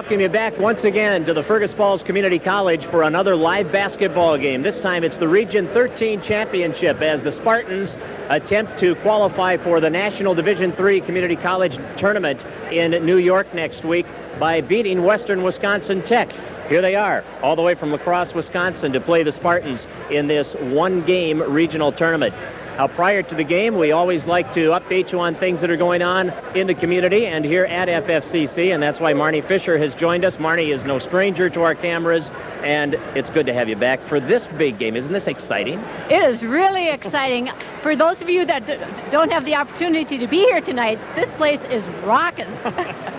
welcome you back once again to the Fergus Falls Community College for another live basketball game. This time it's the Region 13 Championship as the Spartans attempt to qualify for the National Division III Community College Tournament in New York next week by beating Western Wisconsin Tech. Here they are, all the way from Lacrosse, Wisconsin, to play the Spartans in this one-game regional tournament. Now, prior to the game, we always like to update you on things that are going on in the community and here at FFCC, and that's why Marnie Fisher has joined us. Marnie is no stranger to our cameras, and it's good to have you back for this big game. Isn't this exciting? It is really exciting. For those of you that don't have the opportunity to be here tonight, this place is rocking.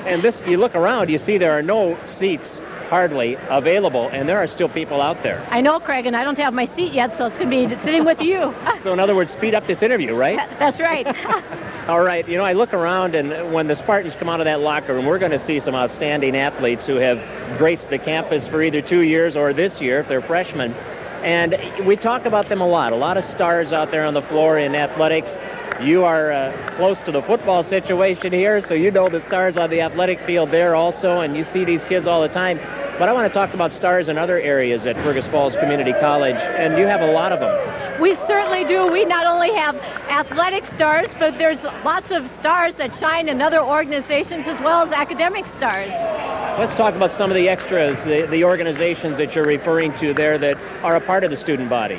And this, you look around, you see there are no seats hardly available, and there are still people out there. I know, Craig, and I don't have my seat yet, so it's going to be sitting with you. So in other words, speed up this interview, right? That's right. All right, you know, I look around, and when the Spartans come out of that locker room, we're going to see some outstanding athletes who have graced the campus for either 2 years or this year if they're freshmen. And we talk about them a lot of stars out there on the floor in athletics. You are close to the football situation here, so you know the stars on the athletic field there also, and you see these kids all the time. But I want to talk about stars in other areas at Fergus Falls Community College, and you have a lot of them. We certainly do. We not only have athletic stars, but there's lots of stars that shine in other organizations as well as academic stars. Let's talk about some of the extras, the organizations that you're referring to there that are a part of the student body.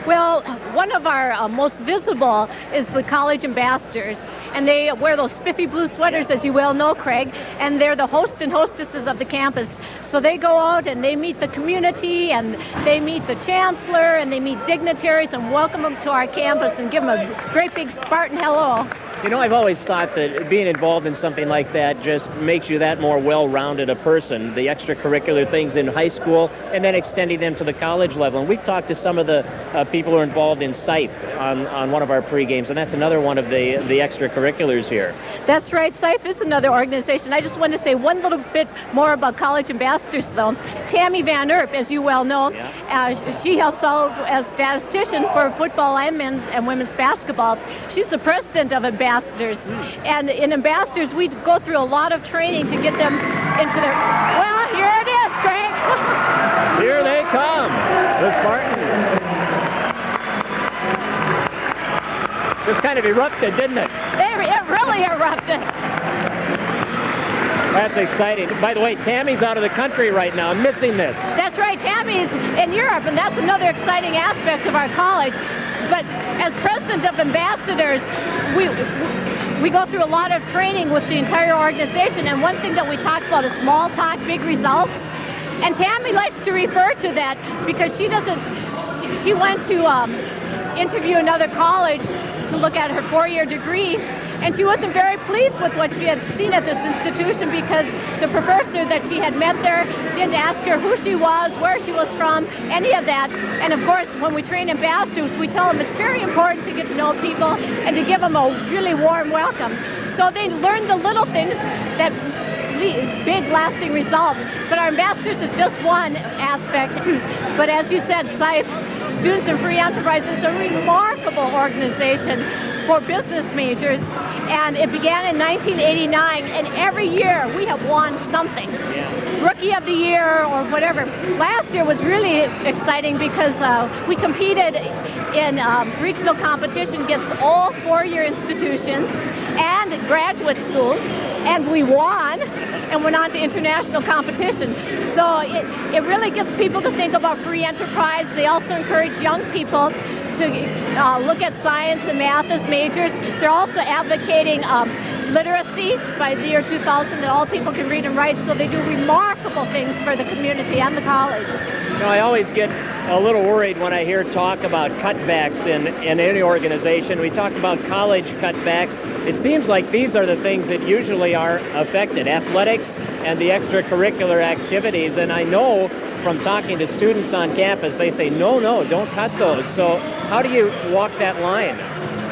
Well, one of our most visible is the college ambassadors, and they wear those spiffy blue sweaters, as you well know, Craig, and they're the host and hostesses of the campus. So they go out and they meet the community, and they meet the chancellor, and they meet dignitaries and welcome them to our campus and give them a great big Spartan hello. You know, I've always thought that being involved in something like that just makes you that more well-rounded a person, the extracurricular things in high school and then extending them to the college level. And we've talked to some of the people who are involved in XIII on one of our pre-games, and that's another one of the extracurriculars here. That's right. XIII is another organization. I just want to say one little bit more about college ambassadors, though. Tammy Van Erp, as you well know, she helps out as statistician for football and men's and women's basketball. She's the president of ambassadors. And in ambassadors, we go through a lot of training to get them into their... Well, here it is, Craig. Here they come, the Spartans. Just kind of erupted, didn't it? It really erupted. That's exciting. By the way, Tammy's out of the country right now. I'm missing this. That's right. Tammy's in Europe, and that's another exciting aspect of our college. But as president of ambassadors, we go through a lot of training with the entire organization, and one thing that we talk about is small talk, big results. And Tammy likes to refer to that because she went to interview another college to look at her 4-year degree, and she wasn't very pleased with what she had seen at this institution because the professor that she had met there didn't ask her who she was, where she was from, any of that. And of course, when we train ambassadors, we tell them it's very important to get to know people and to give them a really warm welcome. So they learn the little things that big lasting results. But our ambassadors is just one aspect. But as you said, XIII, Students in Free Enterprise, is a remarkable organization for business majors, and it began in 1989, and every year we have won something. Rookie of the Year or whatever. Last year was really exciting because we competed in regional competition against all 4-year institutions and graduate schools, and we won and went on to international competition. So it really gets people to think about free enterprise. They also encourage young people to look at science and math as majors. They're also advocating literacy by the year 2000, that all people can read and write, so they do remarkable things for the community and the college. You know, I always get a little worried when I hear talk about cutbacks in any organization. We talk about college cutbacks. It seems like these are the things that usually are affected, athletics and the extracurricular activities. And I know from talking to students on campus, they say, no, don't cut those. So how do you walk that line?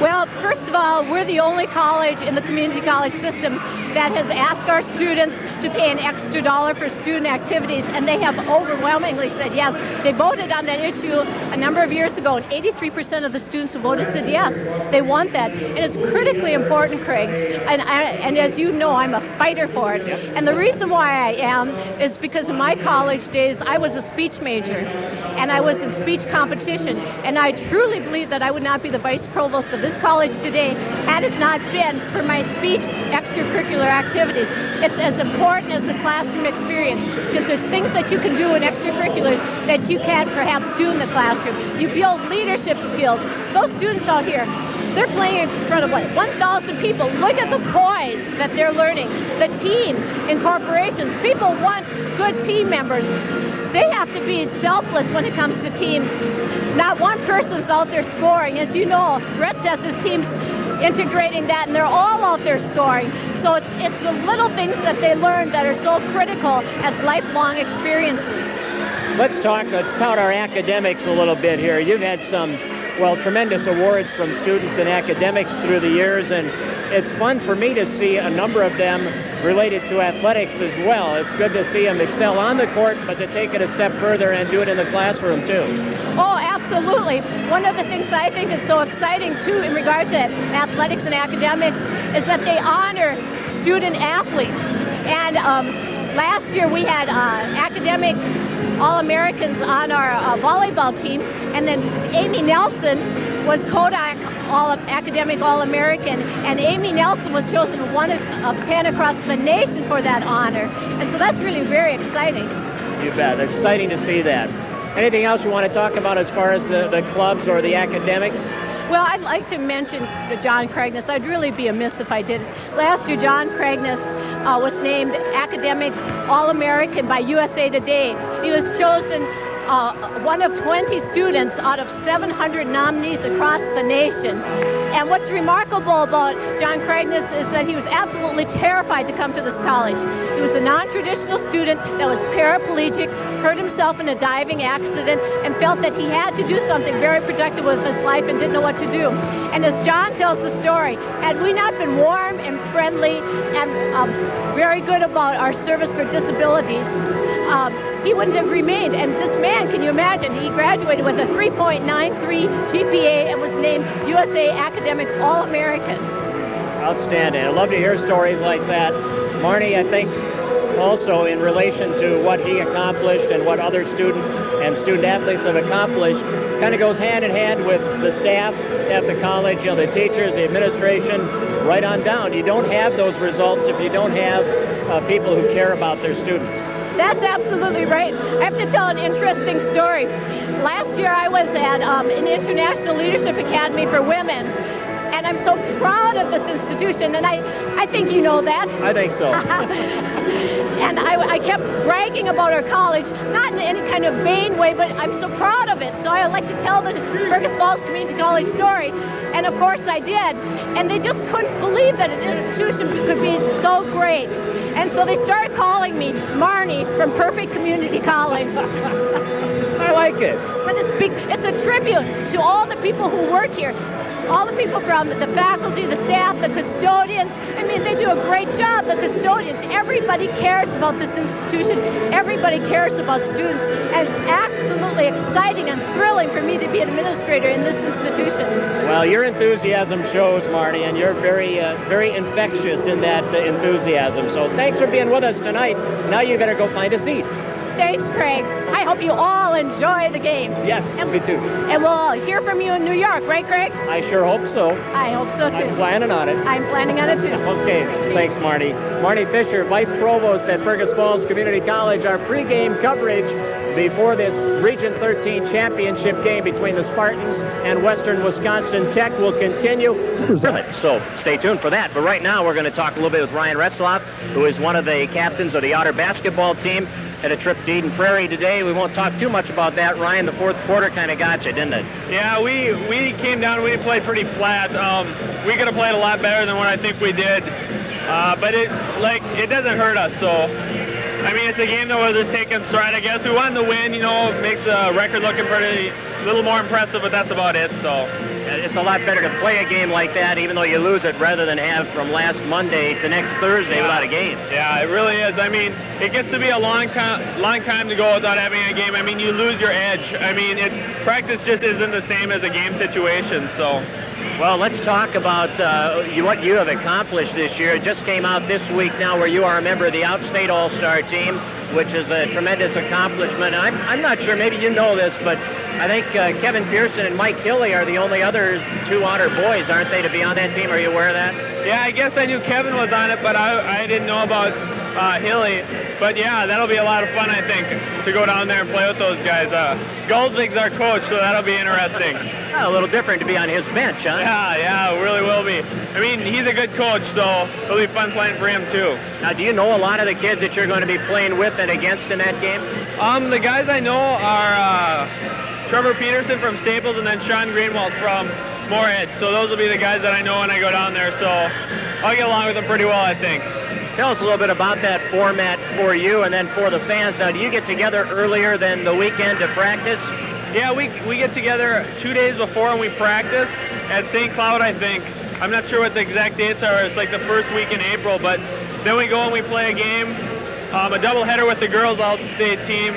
Well, first of all, we're the only college in the community college system that has asked our students to pay an extra $1 for student activities, and they have overwhelmingly said yes. They voted on that issue a number of years ago, and 83% of the students who voted said yes, they want that. And it's critically important, Craig, and as you know, I'm a fighter for it. And the reason why I am is because in my college days, I was a speech major, and I was in speech competition, and I truly believe that I would not be the vice provost of this college today had it not been for my speech extracurricular activities. It's as important as the classroom experience, because there's things that you can do in extracurriculars that you can't perhaps do in the classroom. You build leadership skills. Those students out here, they're playing in front of, 1,000 people. Look at the poise that they're learning. The team in corporations, people want good team members. They have to be selfless when it comes to teams. Not one person's out there scoring. As you know, Retzlaff has his teams integrating that, and they're all out there scoring. So it's the little things that they learn that are so critical as lifelong experiences. Let's tout our academics a little bit here. You've had some, well, tremendous awards from students and academics through the years, and it's fun for me to see a number of them related to athletics as well. It's good to see them excel on the court, but to take it a step further and do it in the classroom too. Oh, absolutely. One of the things that I think is so exciting too in regard to athletics and academics is that they honor student athletes. And last year we had academic All-Americans on our volleyball team, and then Amy Nelson was Kodak Academic All-American, and Amy Nelson was chosen one of 10 across the nation for that honor. And so that's really very exciting. You bet. It's exciting to see that. Anything else you want to talk about as far as the clubs or the academics? Well, I'd like to mention John Craigness. I'd really be amiss if I didn't. Last year, John Craigness was named Academic All-American by USA Today. He was chosen one of 20 students out of 700 nominees across the nation. And what's remarkable about John Craigness is that he was absolutely terrified to come to this college. He was a non-traditional student that was paraplegic, hurt himself in a diving accident, and felt that he had to do something very productive with his life and didn't know what to do. And as John tells the story, had we not been warm and friendly and very good about our service for disabilities, he wouldn't have remained. And this man, can you imagine, he graduated with a 3.93 GPA and was named USA Academic All-American. Outstanding. I love to hear stories like that. Marnie, I think also in relation to what he accomplished and what other student athletes have accomplished, kind of goes hand in hand with the staff at the college, the teachers, the administration, right on down. You don't have those results if you don't have people who care about their students. That's absolutely right. I have to tell an interesting story. Last year I was at an International Leadership Academy for Women, and I'm so proud of this institution, and I think you know that. I think so. And I kept bragging about our college, not in any kind of vain way, but I'm so proud of it. So I like to tell the Fergus Falls Community College story, and of course I did. And they just couldn't believe that an institution could be so great. And so they started calling me Marnie from Perfect Community College. I like it. But it's a tribute to all the people who work here. All the people from the faculty, the staff, the custodians. I mean, they do a great job, the custodians. Everybody cares about this institution. Everybody cares about students. And it's absolutely exciting and thrilling for me to be an administrator in this institution. Well, your enthusiasm shows, Marnie, and you're very, very infectious in that enthusiasm. So thanks for being with us tonight. Now you better go find a seat. Thanks, Craig. I hope you all enjoy the game. Yes, me too. And we'll hear from you in New York, right, Craig? I sure hope so. I hope so, too. I'm planning on it. I'm planning on it, too. Okay, thanks, Marnie. Marnie Fisher, Vice Provost at Fergus Falls Community College. Our pregame coverage before this Region 13 championship game between the Spartans and Western Wisconsin Tech will continue. So stay tuned for that. But right now we're going to talk a little bit with Ryan Retzlaff, who is one of the captains of the Otter basketball team. Had a trip to Eden Prairie today. We won't talk too much about that. Ryan, the fourth quarter kind of got you, didn't it? Yeah, we came down, we played pretty flat. We could have played a lot better than what I think we did. But it doesn't hurt us, so I mean, it's a game that was just taking stride, I guess. We wanted to win, you know, makes the record looking pretty, a little more impressive, but that's about it, so. It's a lot better to play a game like that, even though you lose it, rather than have from last Monday to next Thursday without a game. Yeah, it really is. I mean, it gets to be a long time to go without having a game. I mean, you lose your edge. I mean, practice just isn't the same as a game situation, so. Well, let's talk about what you have accomplished this year. It just came out this week now where you are a member of the Outstate All-Star team, which is a tremendous accomplishment. I'm not sure, maybe you know this, but I think Kevin Pearson and Mike Hilly are the only other two honor boys, aren't they, to be on that team? Are you aware of that? Yeah, I guess I knew Kevin was on it, but I didn't know about Hilly. But yeah, that'll be a lot of fun, I think, to go down there and play with those guys. Goldzig's our coach, so that'll be interesting. A little different to be on his bench, huh? Yeah, it really will be. I mean, he's a good coach, so it'll be fun playing for him, too. Now, do you know a lot of the kids that you're going to be playing with and against in that game? The guys I know are Trevor Peterson from Staples and then Sean Greenwald from Moorhead. So those will be the guys that I know when I go down there, so I'll get along with them pretty well, I think. Tell us a little bit about that format for you and then for the fans. Now, do you get together earlier than the weekend to practice? Yeah, we get together 2 days before and we practice at St. Cloud, I think. I'm not sure what the exact dates are. It's like the first week in April, but then we go and we play a game, a doubleheader with the girls all-state team,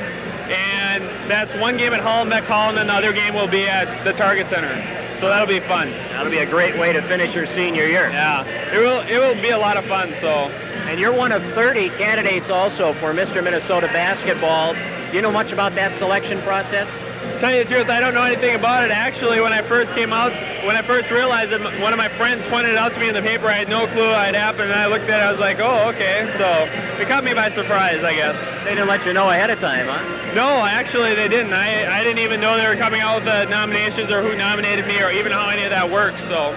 and that's one game at Hollenbeck Hall, and then the other game will be at the Target Center. So that'll be fun. That'll be a great way to finish your senior year. Yeah, it will be a lot of fun, so. And you're one of 30 candidates also for Mr. Minnesota Basketball. Do you know much about that selection process? To tell you the truth, I don't know anything about it. Actually, when I first came out, when I first realized it, one of my friends pointed it out to me in the paper. I had no clue it happened, and I looked at it, I was like, oh, okay. So it caught me by surprise, I guess. They didn't let you know ahead of time, huh? No, actually they didn't. I didn't even know they were coming out with the nominations or who nominated me or even how any of that works, so.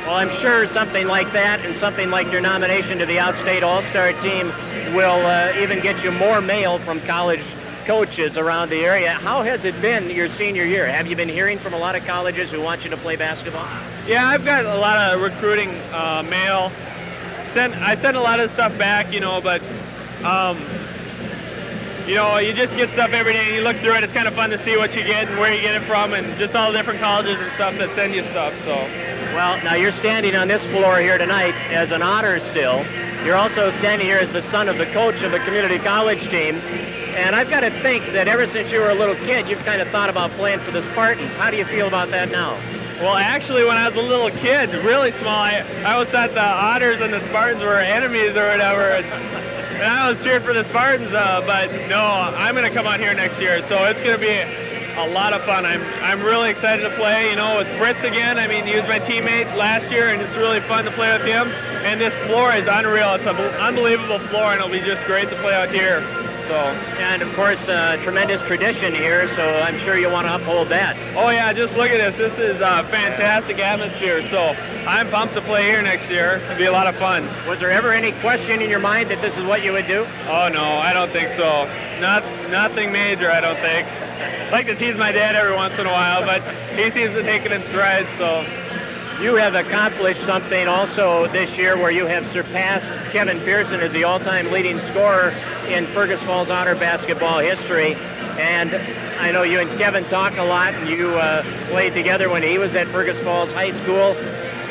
Well, I'm sure something like that and something like your nomination to the Outstate All-Star team will even get you more mail from college coaches around the area. How has it been your senior year? Have you been hearing from a lot of colleges who want you to play basketball? Yeah, I've got a lot of recruiting mail. I sent a lot of stuff back, you know, but you know, you just get stuff every day and you look through it. It's kind of fun to see what you get and where you get it from and just all the different colleges and stuff that send you stuff, so. Well, now you're standing on this floor here tonight as an honor still. You're also standing here as the son of the coach of the community college team. And I've got to think that ever since you were a little kid, you've kind of thought about playing for the Spartans. How do you feel about that now? Well, actually, when I was a little kid, really small, I always thought the Otters and the Spartans were enemies or whatever. And I was cheering for the Spartans, but no, I'm going to come out here next year. So it's going to be a lot of fun. I'm really excited to play, you know, with Fritz again. I mean, he was my teammate last year, and it's really fun to play with him. And this floor is unreal. It's an unbelievable floor, and it'll be just great to play out here. So. And, of course, tremendous tradition here, so I'm sure you want to uphold that. Oh, yeah, just look at this. This is a fantastic atmosphere, so I'm pumped to play here next year. It'll be a lot of fun. Was there ever any question in your mind that this is what you would do? Oh, no, I don't think so. Nothing major, I don't think. I like to tease my dad every once in a while, but he seems to take it in stride, so. You have accomplished something also this year where you have surpassed Kevin Pearson as the all-time leading scorer in Fergus Falls Honor basketball history. And I know you and Kevin talk a lot, and you played together when he was at Fergus Falls High School.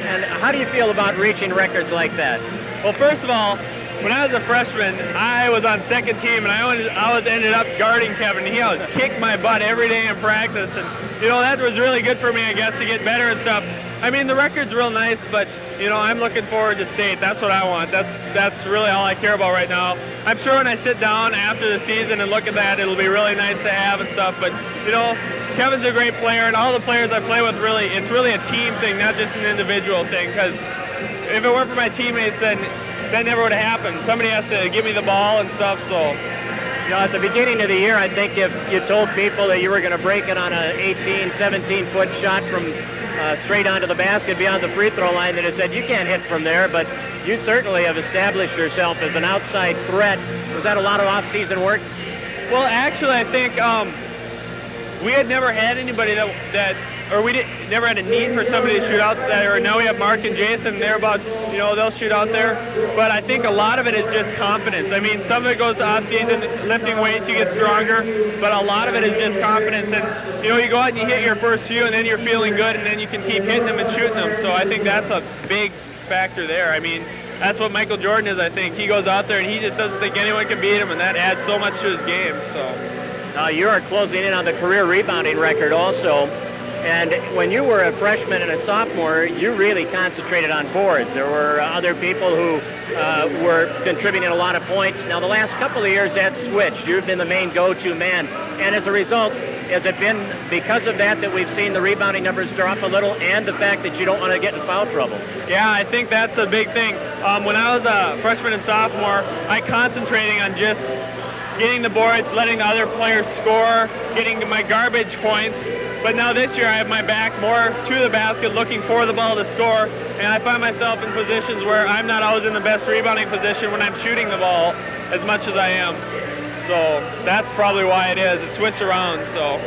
And how do you feel about reaching records like that? Well, first of all, when I was a freshman, I was on second team, and I always ended up guarding Kevin. He always kicked my butt every day in practice, and, you know, that was really good for me, I guess, to get better and stuff. I mean, the record's real nice, but, you know, I'm looking forward to state. That's what I want. That's really all I care about right now. I'm sure when I sit down after the season and look at that, it'll be really nice to have and stuff, but, you know, Kevin's a great player, and all the players I play with, really, it's really a team thing, not just an individual thing, because if it weren't for my teammates, then that never would have happened. Somebody has to give me the ball and stuff, so. You know, at the beginning of the year, I think if you told people that you were going to break it on an 18, 17-foot shot from straight onto the basket beyond the free throw line, that have said you can't hit from there, but you certainly have established yourself as an outside threat. Was that a lot of off-season work? Well, actually, I think we had never had anybody that never had a need for somebody to shoot out there. Now we have Mark and Jason. They're about, they'll shoot out there. But I think a lot of it is just confidence. I mean, some of it goes to off-season, lifting weights, you get stronger. But a lot of it is just confidence. And, you go out and you hit your first few, and then you're feeling good, and then you can keep hitting them and shooting them. So I think that's a big factor there. I mean, that's what Michael Jordan is, I think. He goes out there, and he just doesn't think anyone can beat him, and that adds so much to his game. So you are closing in on the career rebounding record also. And when you were a freshman and a sophomore, you really concentrated on boards. There were other people who were contributing a lot of points. Now, the last couple of years, that's switched. You've been the main go-to man. And as a result, has it been because of that we've seen the rebounding numbers drop a little, and the fact that you don't want to get in foul trouble? Yeah, I think that's a big thing. When I was a freshman and sophomore, I concentrating on just getting the boards, letting the other players score, getting my garbage points. But now this year I have my back more to the basket, looking for the ball to score, and I find myself in positions where I'm not always in the best rebounding position when I'm shooting the ball as much as I am. So that's probably why it is. It switched around. So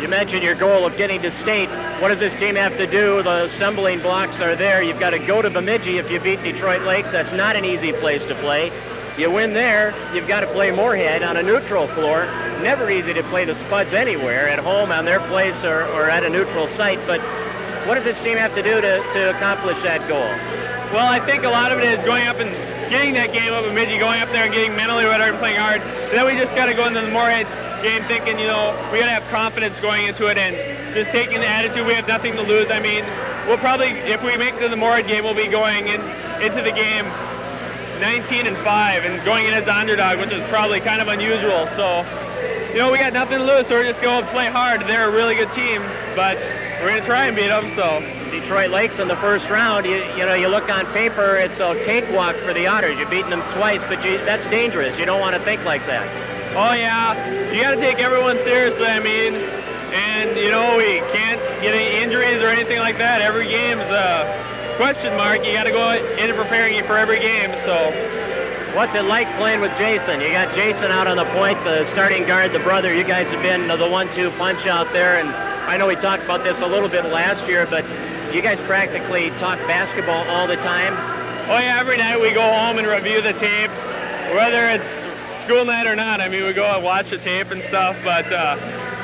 you mentioned your goal of getting to state. What does this team have to do? The stumbling blocks are there. You've got to go to Bemidji if you beat Detroit Lakes. That's not an easy place to play. You win there, you've got to play Moorhead on a neutral floor. Never easy to play the Spuds anywhere, at home, on their place, or at a neutral site. But what does this team have to do to accomplish that goal? Well, I think a lot of it is going up and getting that game up in Bemidji, going up there and getting mentally better and playing hard. And then we just got to go into the Moorhead game thinking, we got to have confidence going into it and just taking the attitude we have nothing to lose. I mean, we'll probably, if we make it to the Moorhead game, we'll be going into the game 19-5 and going in as the underdog, which is probably kind of unusual. So, we got nothing to lose, so we're just going to play hard. They're a really good team, but we're going to try and beat them. So Detroit Lakes in the first round, you look on paper, it's a cakewalk for the Otters. You've beaten them twice, but that's dangerous. You don't want to think like that. Oh, yeah. You got to take everyone seriously, I mean. And, we can't get any injuries or anything like that. Every game's question mark. You got to go into preparing for every game. So what's it like playing with Jason? You got Jason out on the point, the starting guard, the brother. You guys have been the 1-2 punch out there, and I know we talked about this a little bit last year, but you guys practically talk basketball all the time? Oh yeah, every night we go home and review the tape, whether it's school night or not. I mean, we go and watch the tape and stuff, but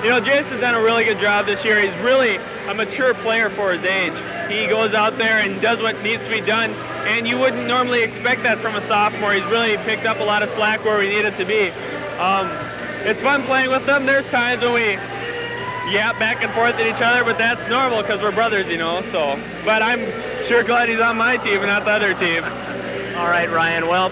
Jason's done a really good job this year. He's really a mature player for his age. He goes out there and does what needs to be done, and you wouldn't normally expect that from a sophomore. He's really picked up a lot of slack where we need it to be. It's fun playing with them. There's times when we yap back and forth at each other, but that's normal because we're brothers, so. But I'm sure glad he's on my team and not the other team. All right, Ryan. Well,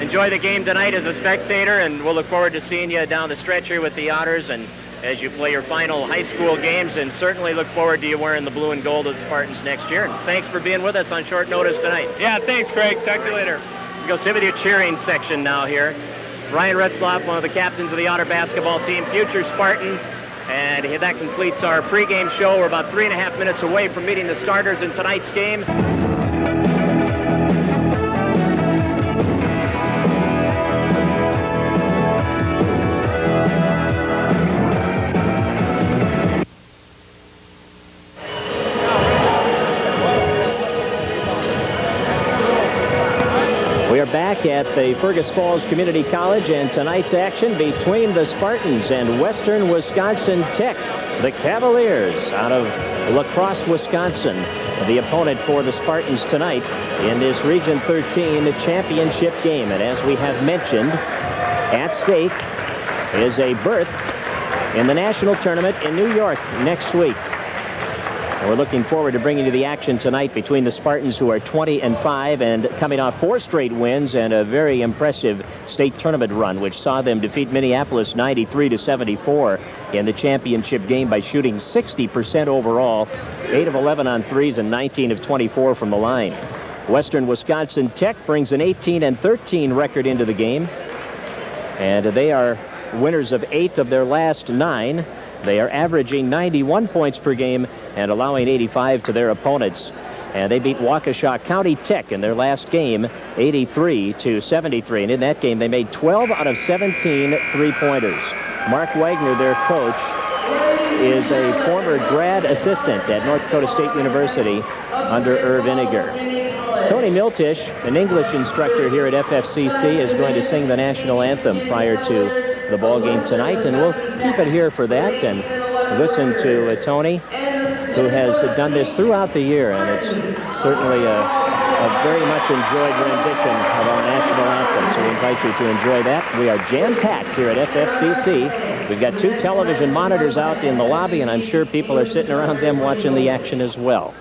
enjoy the game tonight as a spectator, and we'll look forward to seeing you down the stretch here with the Otters and as you play your final high school games, and certainly look forward to you wearing the blue and gold of the Spartans next year. And thanks for being with us on short notice tonight. Yeah, thanks, Craig. Talk to you later. We'll go sit with your cheering section now here. Ryan Retzlaff, one of the captains of the Otter basketball team, future Spartan. And that completes our pregame show. We're about 3.5 minutes away from meeting the starters in tonight's game. We are back at the Fergus Falls Community College, and tonight's action between the Spartans and Western Wisconsin Tech. The Cavaliers out of Lacrosse, Wisconsin, the opponent for the Spartans tonight in this Region 13 championship game. And as we have mentioned, at stake is a berth in the national tournament in New York next week. We're looking forward to bringing you the action tonight between the Spartans, who are 20-5 and coming off 4 straight wins and a very impressive state tournament run, which saw them defeat Minneapolis 93-74 in the championship game by shooting 60% overall, 8 of 11 on threes and 19 of 24 from the line. Western Wisconsin Tech brings an 18-13 record into the game, and they are winners of 8 of their last 9. They are averaging 91 points per game and allowing 85 to their opponents. And they beat Waukesha County Tech in their last game, 83-73. And in that game, they made 12 out of 17 three-pointers. Mark Wagner, their coach, is a former grad assistant at North Dakota State University under Irv Iniger. Tony Miltish, an English instructor here at FFCC, is going to sing the national anthem prior to the ball game tonight, and we'll keep it here for that and listen to Tony, who has done this throughout the year, and it's certainly a very much enjoyed rendition of our national anthem, so we invite you to enjoy that. We are jam-packed here at FFCC. We've got 2 television monitors out in the lobby, and I'm sure people are sitting around them watching the action as well.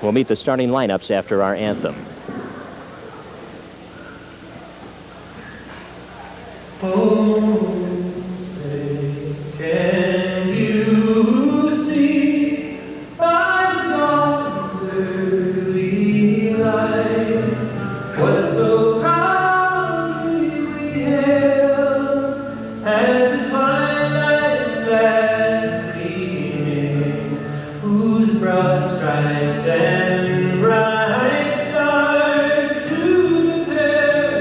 We'll meet the starting lineups after our anthem. Oh, say, can you see by the dawn's early light what so proudly we hailed at the twilight's last gleaming, whose broad stripes and bright stars do the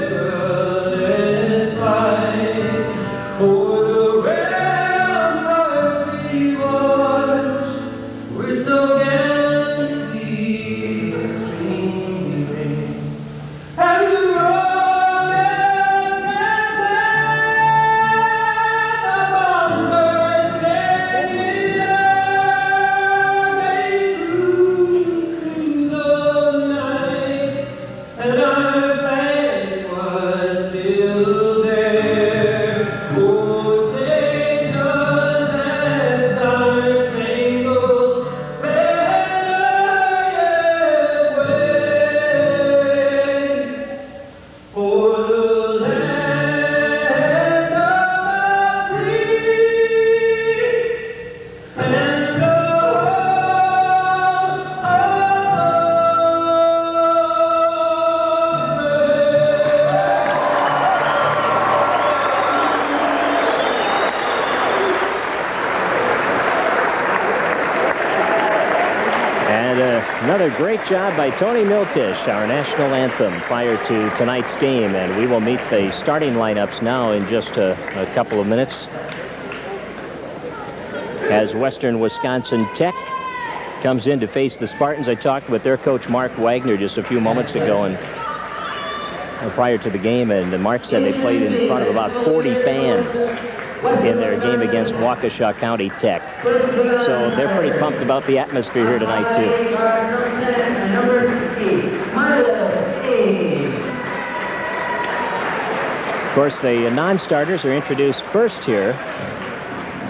perilous fight for the ramparts we watched were so gallantly streaming, and the Romans ran the bombers standing there, they flew through the night, and our flag was still there. Oh, say does that star-spangled banner yet wave for the land of the free and the And another great job by Tony Miltish, our national anthem, prior to tonight's game. And we will meet the starting lineups now in just a couple of minutes, as Western Wisconsin Tech comes in to face the Spartans. I talked with their coach, Mark Wagner, just a few moments ago, and prior to the game, and Mark said they played in front of about 40 fans in their game against Waukesha County Tech. So they're pretty pumped about the atmosphere here tonight, too. Of course, the non-starters are introduced first here.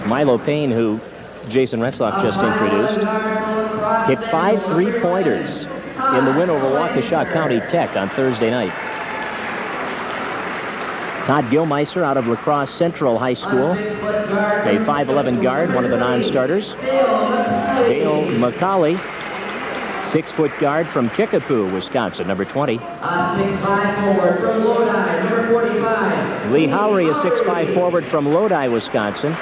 Milo Payne, who Jason Retzlaff just introduced, hit 5 3-pointers in the win over Waukesha County Tech on Thursday night. Todd Gilmeister out of Lacrosse Central High School, a 5'11" guard, one of the non-starters. Dale McCauley, 6-foot guard from Kickapoo, Wisconsin, number 20. 6'5" forward from Lodi, number 45. Lee Howry, a 6'5" forward from Lodi, Wisconsin.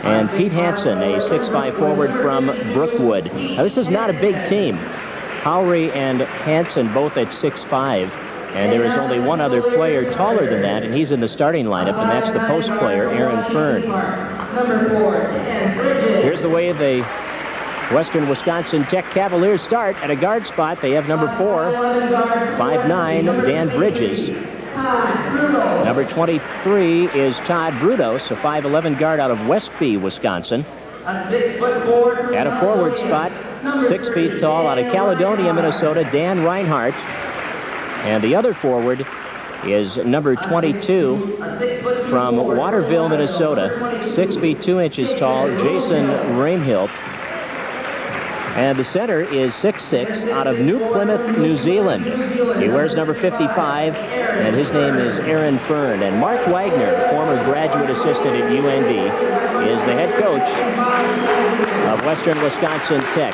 And Pete Hansen, a 6'5" forward from Brookwood. Now, this is not a big team. Howry and Hansen both at 6'5". And there is only one other player taller than that, and he's in the starting lineup, and that's the post player, Aaron Fern. Here's the way the Western Wisconsin Tech Cavaliers start at a guard spot. They have number 4, 5'9", Dan Bridges. Number 23 is Todd Brudos, a 5'11" guard out of Westby, Wisconsin. At a forward spot, 6 feet tall, out of Caledonia, Minnesota, Dan Reinhardt. And the other forward is number 22 from Waterville, Minnesota, 6 feet 2 inches tall, Jason Rainhilt. And the center is 6'6", out of New Plymouth, New Zealand. He wears number 55, and his name is Aaron Fern. And Mark Wagner, former graduate assistant at UND, is the head coach of Western Wisconsin Tech.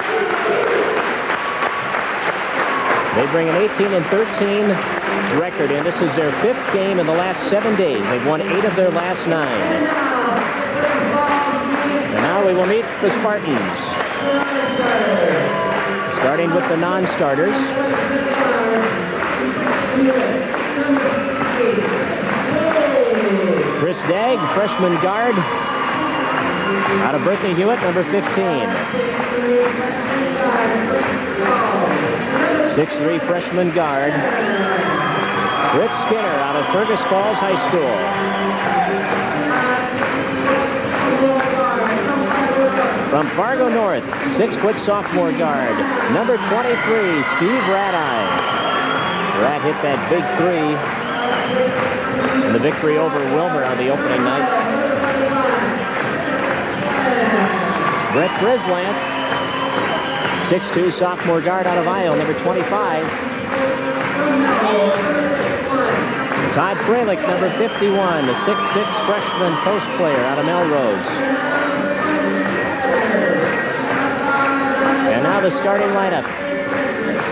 They bring an 18-13 record in. This is their 5th game in the last 7 days. They've won 8 of their last 9. And now we will meet the Spartans. Starting with the non-starters. Chris Dagg, freshman guard. Out of Berkeley Hewitt, number 15. 6'3" freshman guard. Britt Skinner out of Fergus Falls High School. From Fargo North, 6-foot sophomore guard, number 23, Steve Rat-Eye. Rat hit that big three in the victory over Wilmer on the opening night. Brett Grislance, 6'2", sophomore guard out of Isle, number 25. Todd Freilich, number 51, the 6'6" freshman post player out of Melrose. And now the starting lineup.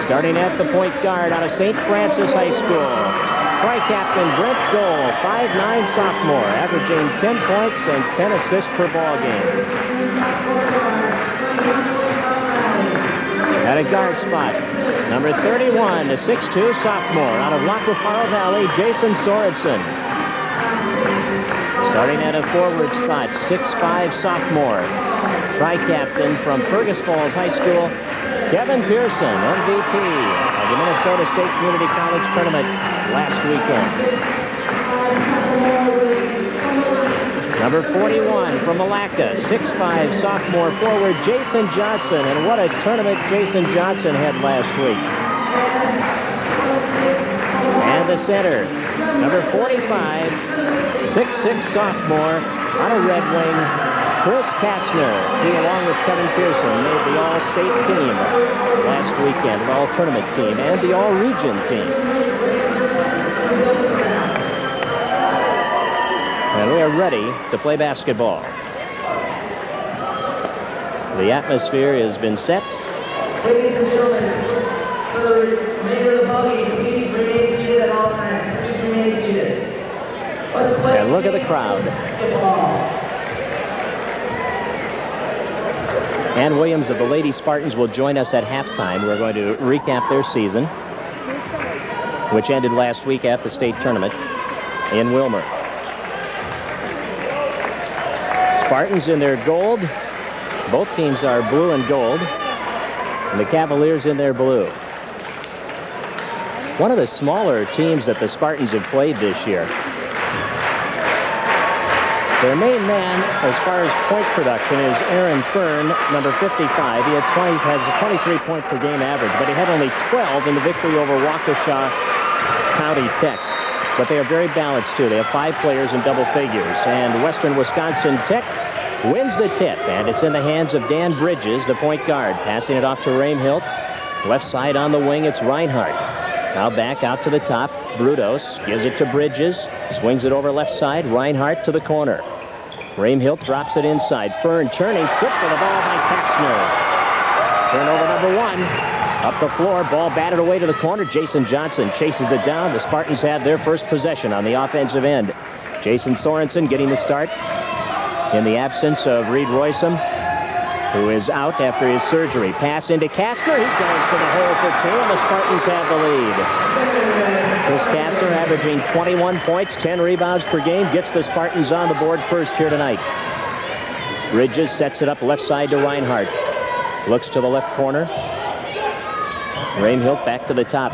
Starting at the point guard out of St. Francis High School. Tri-captain Brent Gold, 5'9" sophomore, averaging 10 points and 10 assists per ball game. At a guard spot, number 31, the 6'2" sophomore out of Lacrosse Valley, Jason Sorensen. Starting at a forward spot, 6'5" sophomore, tri-captain from Fergus Falls High School, Kevin Pearson, MVP of the Minnesota State Community College Tournament last weekend. Number 41 from Malacca, 6'5" sophomore forward, Jason Johnson. And what a tournament Jason Johnson had last week. And the center, number 45, 6'6" sophomore out of Red Wing, Chris Kastner. He, along with Kevin Pearson, made the All-State team last weekend, the All-Tournament team, and the All-Region team. And we are ready to play basketball. The atmosphere has been set. Ladies and gentlemen, for the remainder of the ball game, please remain seated at all times. Please remain seated. And look at the crowd. Ann Williams of the Lady Spartans will join us at halftime. We're going to recap their season, which ended last week at the state tournament in Wilmer. Spartans in their gold. Both teams are blue and gold. And the Cavaliers in their blue. One of the smaller teams that the Spartans have played this year. Their main man, as far as point production, is Aaron Fern, number 55. He has a 23 point per game average, but he had only 12 in the victory over Waukesha County Tech. But they are very balanced, too. They have 5 players in double figures. And Western Wisconsin Tech wins the tip, and it's in the hands of Dan Bridges, the point guard, passing it off to Raimhilt. Left side on the wing, it's Reinhardt. Now back out to the top. Brudos gives it to Bridges. Swings it over left side. Reinhardt to the corner. Raimhilt drops it inside. Fern turning. Stripped for the ball by Kastner. Turnover number 1. Up the floor. Ball batted away to the corner. Jason Johnson chases it down. The Spartans have their first possession on the offensive end. Jason Sorensen getting the start in the absence of Reed Roysam, who is out after his surgery. Pass into Kastner. He goes to the hole for 2, and the Spartans have the lead. Chris Kastner, averaging 21 points, 10 rebounds per game, gets the Spartans on the board first here tonight. Bridges sets it up left side to Reinhardt. Looks to the left corner. Raimhilt back to the top.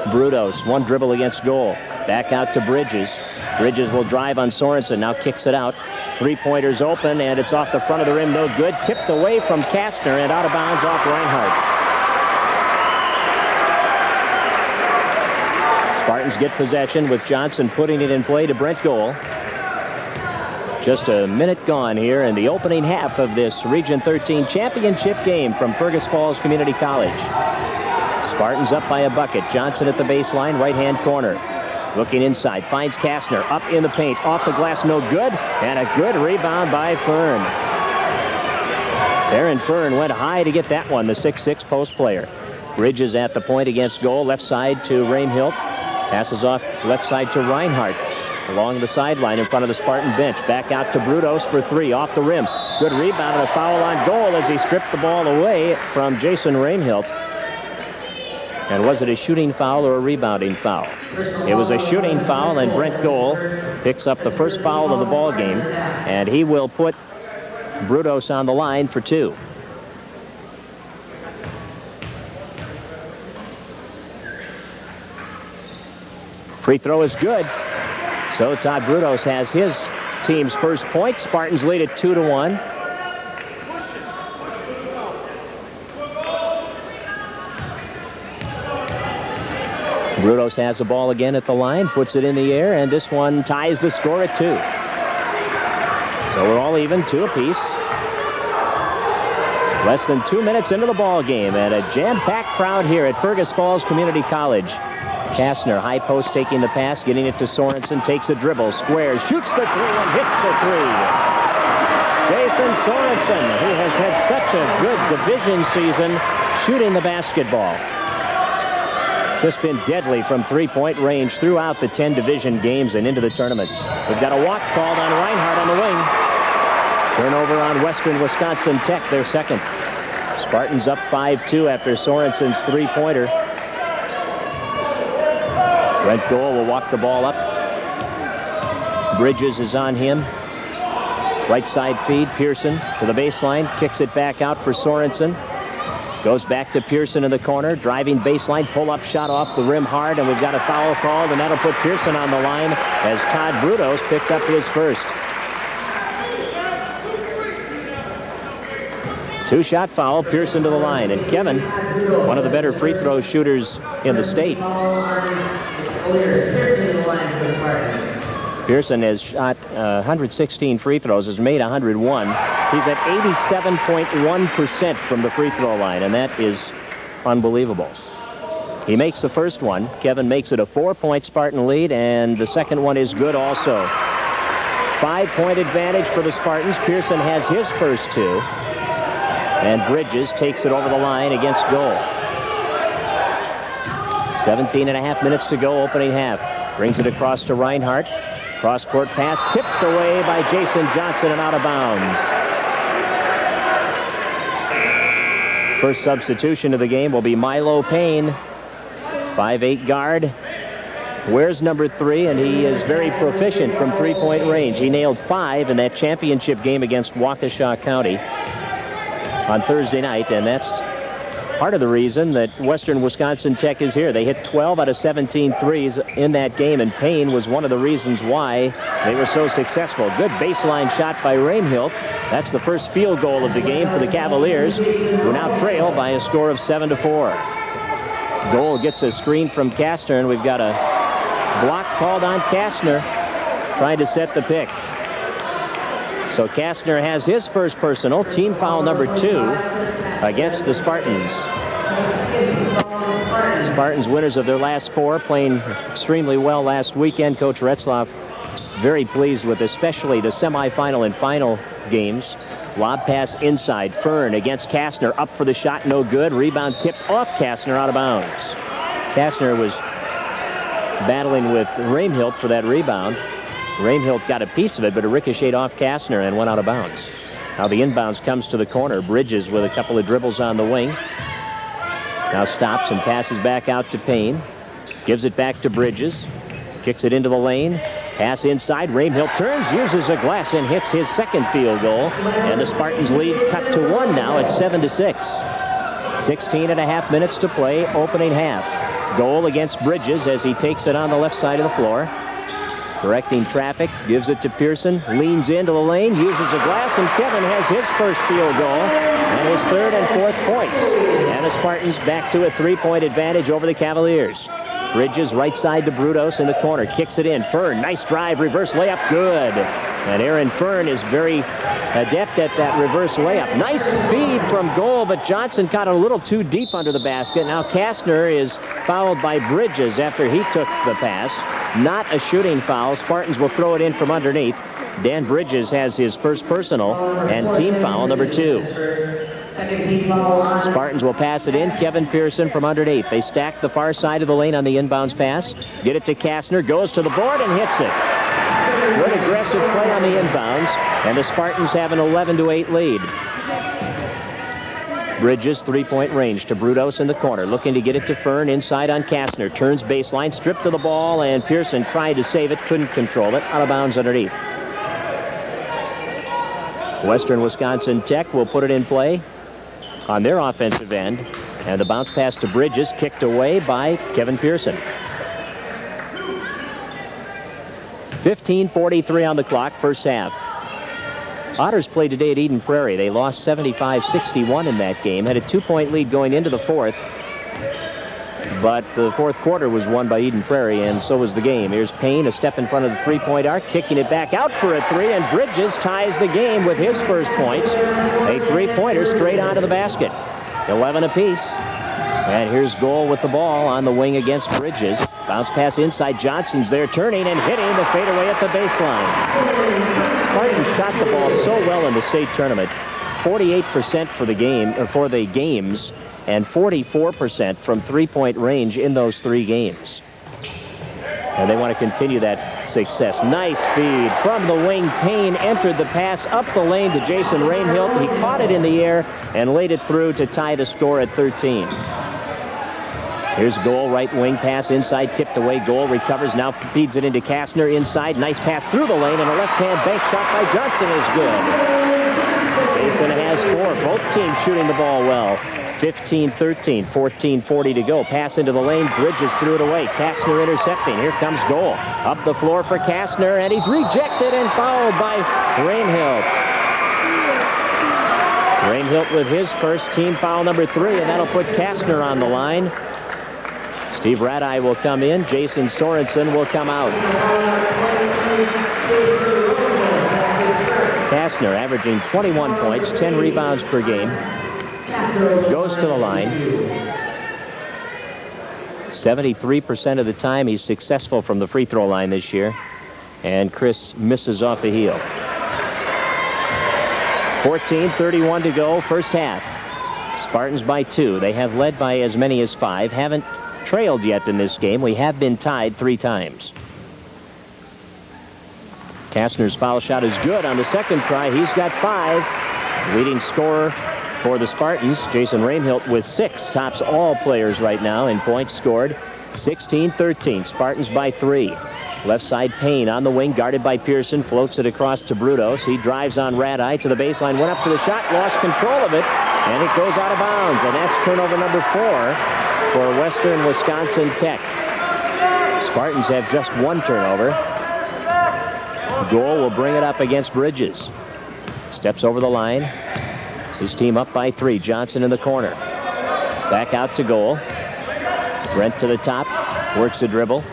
Brudos, one dribble against goal. Back out to Bridges. Bridges will drive on Sorensen, now kicks it out. 3-pointers open, and it's off the front of the rim, no good. Tipped away from Kastner and out of bounds off Reinhardt. Spartans get possession with Johnson putting it in play to Brent Goal. Just a minute gone here in the opening half of this Region 13 championship game from Fergus Falls Community College. Spartans up by a bucket. Johnson at the baseline, right-hand corner. Looking inside, finds Kastner, up in the paint, off the glass, no good, and a good rebound by Fern. Aaron Fern went high to get that one, the 6'6" post player. Bridges at the point against goal, left side to Raimhilt, passes off left side to Reinhardt, along the sideline in front of the Spartan bench, back out to Brudos for 3, off the rim. Good rebound and a foul on goal as he stripped the ball away from Jason Raimhilt. And was it a shooting foul or a rebounding foul? It was a shooting foul, and Brent Gohl picks up the first foul of the ball game, and he will put Brudos on the line for 2. Free throw is good. So Todd Brudos has his team's first point. Spartans lead at 2-1. Brudos has the ball again at the line, puts it in the air, and this one ties the score at 2. So we're all even, 2 apiece. Less than 2 minutes into the ball game, and a jam-packed crowd here at Fergus Falls Community College. Kastner, high post, taking the pass, getting it to Sorensen, takes a dribble, squares, shoots the 3 and hits the 3. Jason Sorensen, who has had such a good division season shooting the basketball. Just been deadly from three-point range throughout the 10 division games and into the tournaments. We've got a walk called on Reinhardt on the wing. Turnover on Western Wisconsin Tech, their second. Spartans up 5-2 after Sorensen's three-pointer. Brent Gohl will walk the ball up. Bridges is on him. Right side feed, Pearson to the baseline, kicks it back out for Sorensen. Goes back to Pearson in the corner, driving baseline, pull-up shot off the rim hard, and we've got a foul called, and that'll put Pearson on the line as Todd Brudos picked up his first. 2-shot foul, Pearson to the line, and Kevin, one of the better free throw shooters in the state. Pearson has shot 116 free throws, has made 101. He's at 87.1% from the free throw line, and that is unbelievable. He makes the first one. Kevin makes it a 4-point Spartan lead, and the second one is good also. 5-point advantage for the Spartans. Pearson has his first 2, and Bridges takes it over the line against Gohl. 17.5 minutes to go, opening half. Brings it across to Reinhardt. Cross-court pass tipped away by Jason Johnson and out of bounds. First substitution of the game will be Milo Payne, 5'8" guard. Wears number 3, and he is very proficient from three-point range. He nailed 5 in that championship game against Waukesha County on Thursday night, and that's part of the reason that Western Wisconsin Tech is here. They hit 12 out of 17 threes in that game, and Payne was one of the reasons why they were so successful. Good baseline shot by Reimhilt. That's the first field goal of the game for the Cavaliers, who now trail by a score of 7-4. Gohl gets a screen from Kastner, and we've got a block called on Kastner, trying to set the pick. So Kastner has his first personal, team foul number 2 against the Spartans. Spartans winners of their last 4, playing extremely well last weekend. Coach Retzlaff very pleased with especially the semifinal and final games. Lob pass inside, Fern against Kastner, up for the shot, no good. Rebound tipped off Kastner, out of bounds. Kastner was battling with Reimhilt for that rebound. Reimhilt got a piece of it, but it ricocheted off Kastner and went out of bounds. Now the inbounds comes to the corner. Bridges with a couple of dribbles on the wing. Now stops and passes back out to Payne. Gives it back to Bridges. Kicks it into the lane. Pass inside. Reimhilt turns, uses a glass, and hits his second field goal. And the Spartans lead cut to 1 now at 7-6. 16.5 minutes to play, opening half. Goal against Bridges as he takes it on the left side of the floor. Correcting traffic, gives it to Pearson, leans into the lane, uses a glass, and Kevin has his first field goal and his third and fourth points. And the Spartans back to a 3-point advantage over the Cavaliers. Bridges right side to Brudos in the corner, kicks it in. Fern, nice drive, reverse layup, good. And Aaron Fern is very adept at that reverse layup. Nice feed from Gohl, but Johnson got a little too deep under the basket. Now Kastner is fouled by Bridges after he took the pass. Not a shooting foul. Spartans will throw it in from underneath. Dan Bridges has his first personal and team foul number 2. Spartans will pass it in. Kevin Pearson from underneath. They stack the far side of the lane on the inbounds pass. Get it to Kastner. Goes to the board and hits it. Good aggressive play on the inbounds. And the Spartans have an 11-8 lead. Bridges, three-point range to Brudos in the corner. Looking to get it to Fern. Inside on Kastner. Turns baseline. Stripped of the ball, and Pearson tried to save it. Couldn't control it. Out of bounds underneath. Western Wisconsin Tech will put it in play on their offensive end. And the bounce pass to Bridges, kicked away by Kevin Pearson. 15:43 on the clock, first half. Otters played today at Eden Prairie. They lost 75-61 in that game. Had a 2-point lead going into the fourth. But the fourth quarter was won by Eden Prairie, and so was the game. Here's Payne, a step in front of the three-point arc, kicking it back out for a three, and Bridges ties the game with his first points. A three-pointer straight onto the basket. 11 apiece. And here's Goal with the ball on the wing against Bridges. Bounce pass inside. Johnson's there turning and hitting the fadeaway at the baseline. Spartans shot the ball so well in the state tournament. 48% for the game, or for the games, and 44% from three-point range in those three games. And they want to continue that success. Nice feed from the wing. Payne entered the pass up the lane to Jason Rainhilt. He caught it in the air and laid it through to tie the score at 13. Here's Goal, right wing pass inside, tipped away. Goal recovers, now feeds it into Kastner inside. Nice pass through the lane, and a left-hand bank shot by Johnson is good. Jason has four. Both teams shooting the ball well. 15-13, 14:40 to go. Pass into the lane. Bridges threw it away. Kastner intercepting. Here comes Goal. Up the floor for Kastner, and he's rejected and fouled by Rainhilt. Rainhilt with his first, team foul number 3, and that'll put Kastner on the line. Steve Radai will come in. Jason Sorensen will come out. Kastner averaging 21 points, 10 rebounds per game. Goes to the line. 73% of the time he's successful from the free throw line this year. And Chris misses off the heel. 14:31 to go, first half. Spartans by 2. They have led by as many as 5. Haven't trailed yet in this game. We have been tied 3 times. Kastner's foul shot is good on the second try. He's got 5. Leading scorer for the Spartans, Jason Rainhilt, with 6. Tops all players right now in points scored. 16-13. Spartans by 3. Left side, Payne on the wing, guarded by Pearson. Floats it across to Brudos. He drives on Radai to the baseline. Went up to the shot, lost control of it, and it goes out of bounds. And that's turnover number 4 for Western Wisconsin Tech. Spartans have just 1 turnover. Goal will bring it up against Bridges. Steps over the line. His team up by 3. Johnson in the corner. Back out to Goal. Brent to the top. Works the dribble.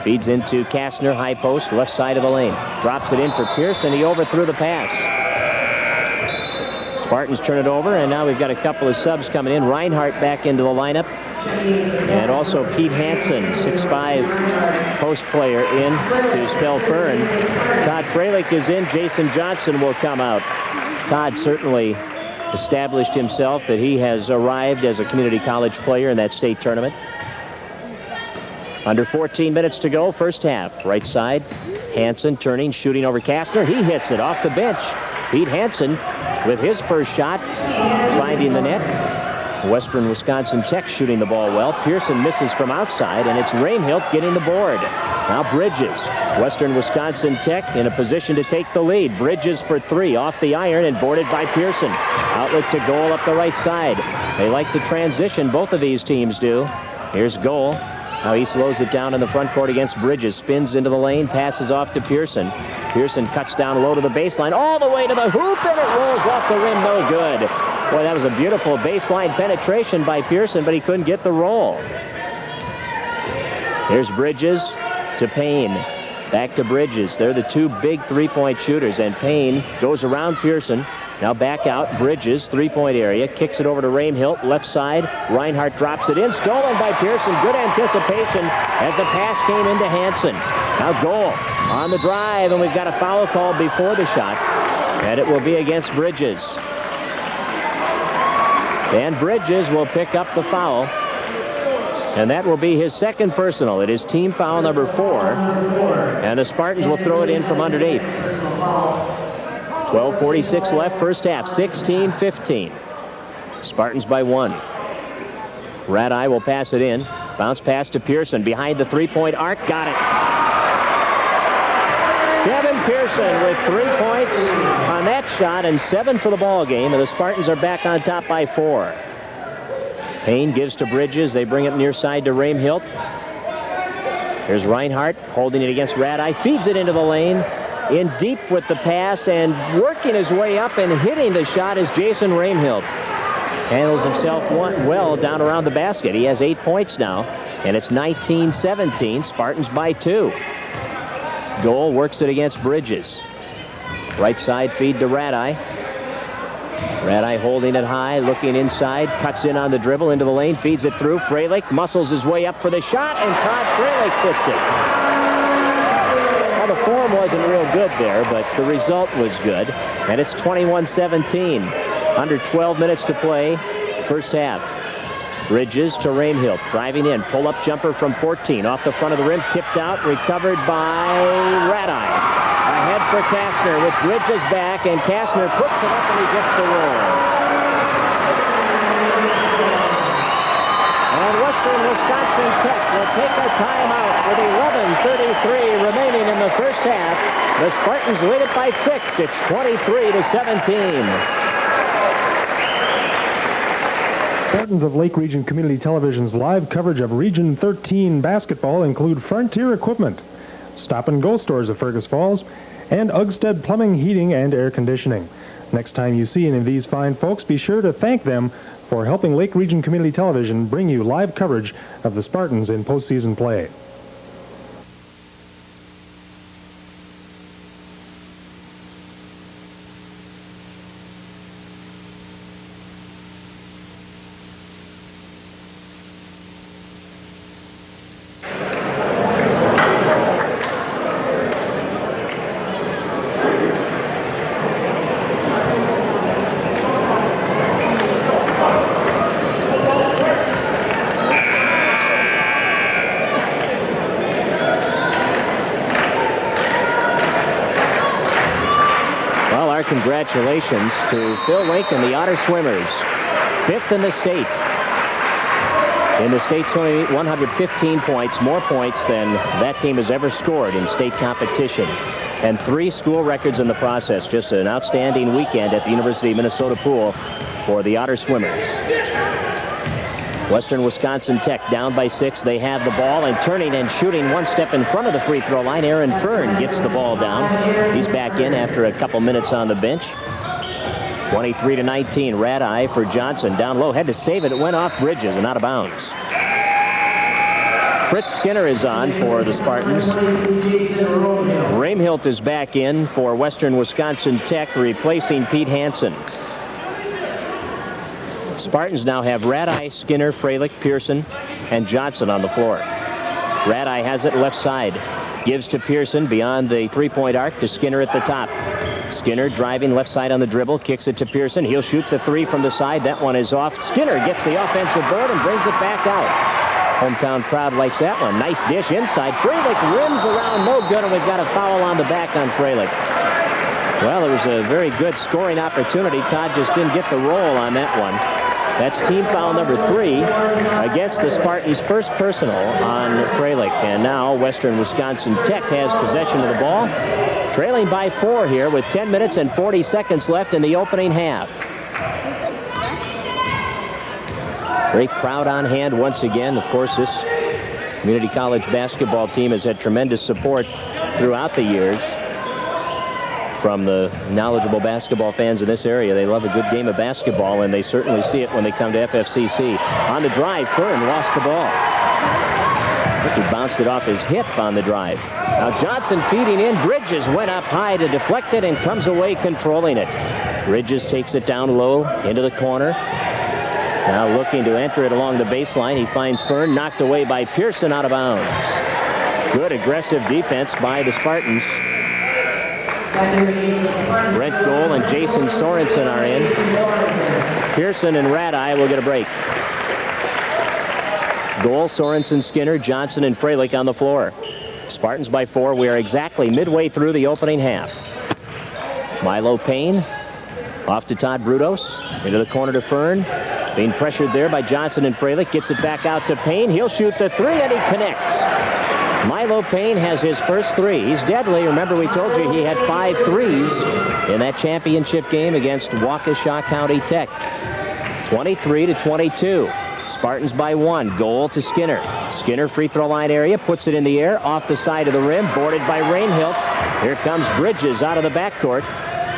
Feeds into Kastner, high post, left side of the lane. Drops it in for Pearson. He overthrew the pass. Spartans turn it over, and now we've got a couple of subs coming in. Reinhardt back into the lineup. And also Pete Hansen, 6'5" post player, in to spell Fern. Todd Freilich is in. Jason Johnson will come out. Todd certainly established himself that he has arrived as a community college player in that state tournament. Under 14 minutes to go, first half. Right side, Hansen turning, shooting over Kastner. He hits it off the bench. Pete Hansen with his first shot, finding the net. Western Wisconsin Tech shooting the ball well. Pearson misses from outside, and it's Rainhilt getting the board. Now Bridges. Western Wisconsin Tech in a position to take the lead. Bridges for 3 off the iron and boarded by Pearson. Outlet to Goal up the right side. They like to transition, both of these teams do. Here's Goal. Now he slows it down in the front court against Bridges. Spins into the lane, passes off to Pearson. Pearson cuts down low to the baseline, all the way to the hoop, and it rolls off the rim, no good. Boy, that was a beautiful baseline penetration by Pearson, but he couldn't get the roll. Here's Bridges to Payne. Back to Bridges. They're the 2 big three-point shooters, and Payne goes around Pearson. Now back out, Bridges, three-point area, kicks it over to Rainhilt, left side. Reinhardt drops it in, stolen by Pearson. Good anticipation as the pass came into Hansen. Now Goal on the drive, and we've got a foul call before the shot, and it will be against Bridges. And Bridges will pick up the foul, and that will be his second personal. It is team foul number 4, and the Spartans will throw it in from underneath. 12:46 left, first half, 16-15. Spartans by 1. Radai will pass it in. Bounce pass to Pearson behind the three-point arc. Got it. Kevin Pearson with 3 points on that shot and 7 for the ball game, and the Spartans are back on top by 4. Payne gives to Bridges. They bring it near side to Raimhilt. Here's Reinhardt holding it against Radai. Feeds it into the lane. In deep with the pass and working his way up and hitting the shot is Jason Raimhilt. Handles himself well down around the basket. He has 8 points now, and it's 19-17. Spartans by 2. Goal works it against Bridges. Right side feed to Radai. Radai holding it high, looking inside, cuts in on the dribble into the lane, feeds it through. Freilich muscles his way up for the shot, and Todd Freilich puts it. Well, the form wasn't real good there, but the result was good, and it's 21-17. Under 12 minutes to play, first half. Bridges to Raimhilt, driving in, pull-up jumper from 14, off the front of the rim, tipped out, recovered by Radai. Ahead for Kastner with Bridges back, and Kastner puts it up and he gets the roll. And Western Wisconsin Tech will take a timeout with 11:33 remaining in the first half. The Spartans lead it by 6. It's 23-17. Spartans of Lake Region Community Television's live coverage of Region 13 basketball include Frontier Equipment, Stop and Go stores of Fergus Falls, and Ugstead Plumbing, Heating, and Air Conditioning. Next time you see any of these fine folks, be sure to thank them for helping Lake Region Community Television bring you live coverage of the Spartans in postseason play. Congratulations to Phil Lincoln, the Otter Swimmers. 5th in the state. In the state swimming, 115 points, more points than that team has ever scored in state competition. And 3 school records in the process. Just an outstanding weekend at the University of Minnesota pool for the Otter Swimmers. Western Wisconsin Tech down by 6. They have the ball and turning and shooting one step in front of the free throw line. Aaron Fern gets the ball down. He's back in after a couple minutes on the bench. 23-19. Radai for Johnson. Down low. Had to save it. It went off Bridges and out of bounds. Fritz Skinner is on for the Spartans. Raimhilt is back in for Western Wisconsin Tech, replacing Pete Hansen. Spartans now have Radai, Skinner, Freilich, Pearson, and Johnson on the floor. Radai has it left side. Gives to Pearson beyond the three-point arc to Skinner at the top. Skinner driving left side on the dribble, kicks it to Pearson. He'll shoot the 3 from the side. That one is off. Skinner gets the offensive board and brings it back out. Hometown crowd likes that one. Nice dish inside. Freilich rims around, no good, and we've got a foul on the back on Freilich. Well, it was a very good scoring opportunity. Todd just didn't get the roll on that one. That's team foul number 3 against the Spartans' first personal on Freilich. And now Western Wisconsin Tech has possession of the ball, trailing by 4 here with 10 minutes and 40 seconds left in the opening half. Great crowd on hand once again. Of course, this community college basketball team has had tremendous support throughout the years from the knowledgeable basketball fans in this area. They love a good game of basketball, and they certainly see it when they come to FFCC. On the drive, Fern lost the ball. I think he bounced it off his hip on the drive. Now Johnson feeding in. Bridges went up high to deflect it and comes away controlling it. Bridges takes it down low into the corner. Now looking to enter it along the baseline. He finds Fern, knocked away by Pearson, out of bounds. Good aggressive defense by the Spartans. Brent Gohl and Jason Sorensen are in. Pearson and Radai will get a break. Gohl, Sorensen, Skinner, Johnson, and Freilich on the floor. Spartans by 4. We are exactly midway through the opening half. Milo Payne off to Todd Brudos. Into the corner to Fern. Being pressured there by Johnson and Freilich. Gets it back out to Payne. He'll shoot the three, and he connects. Milo Payne has his first three. He's deadly. Remember, we told you he had 5 threes in that championship game against Waukesha County Tech. 23-22. Spartans by 1. Goal to Skinner. Skinner, free throw line area, puts it in the air, off the side of the rim, boarded by Rainhill. Here comes Bridges out of the backcourt.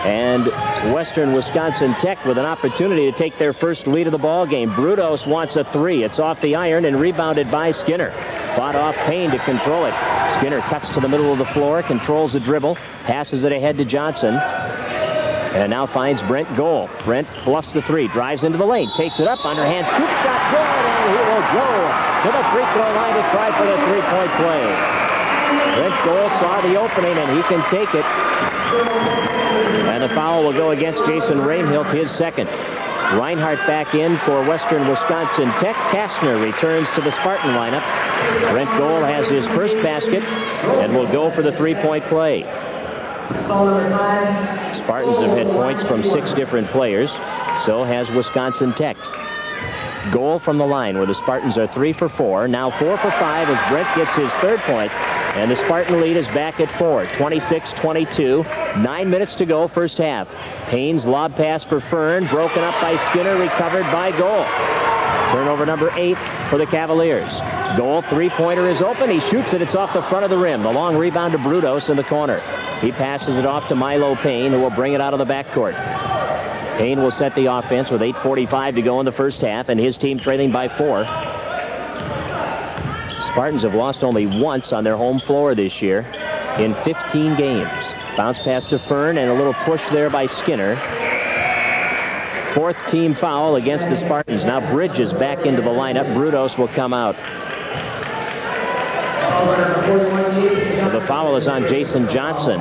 And Western Wisconsin Tech with an opportunity to take their first lead of the ball game. Brudos wants a three. It's off the iron and rebounded by Skinner. Fought off Payne to control it. Skinner cuts to the middle of the floor, controls the dribble, passes it ahead to Johnson, and now finds Brent Goal. Brent bluffs the three, drives into the lane, takes it up, underhand scoop shot, good, and he will go to the free throw line to try for the three-point play. Brent Goal saw the opening, and he can take it. And the foul will go against Jason Rainhill, his second. Reinhardt back in for Western Wisconsin Tech. Kastner returns to the Spartan lineup. Brent Goal has his first basket and will go for the three-point play. Spartans have had points from 6 different players. So has Wisconsin Tech. Goal from the line where the Spartans are 3 for 4. Now 4 for 5 as Brent gets his third point. And the Spartan lead is back at 4, 26-22. 9 minutes to go, first half. Payne's lob pass for Fern, broken up by Skinner, recovered by Goal. Turnover number 8 for the Cavaliers. Goal, three-pointer is open. He shoots it. It's off the front of the rim. The long rebound to Brudos in the corner. He passes it off to Milo Payne, who will bring it out of the backcourt. Payne will set the offense with 8:45 to go in the first half, and his team trailing by 4. Spartans have lost only once on their home floor this year in 15 games. Bounce pass to Fern and a little push there by Skinner. 4th team foul against the Spartans. Now Bridges back into the lineup. Brudos will come out. The foul is on Jason Johnson.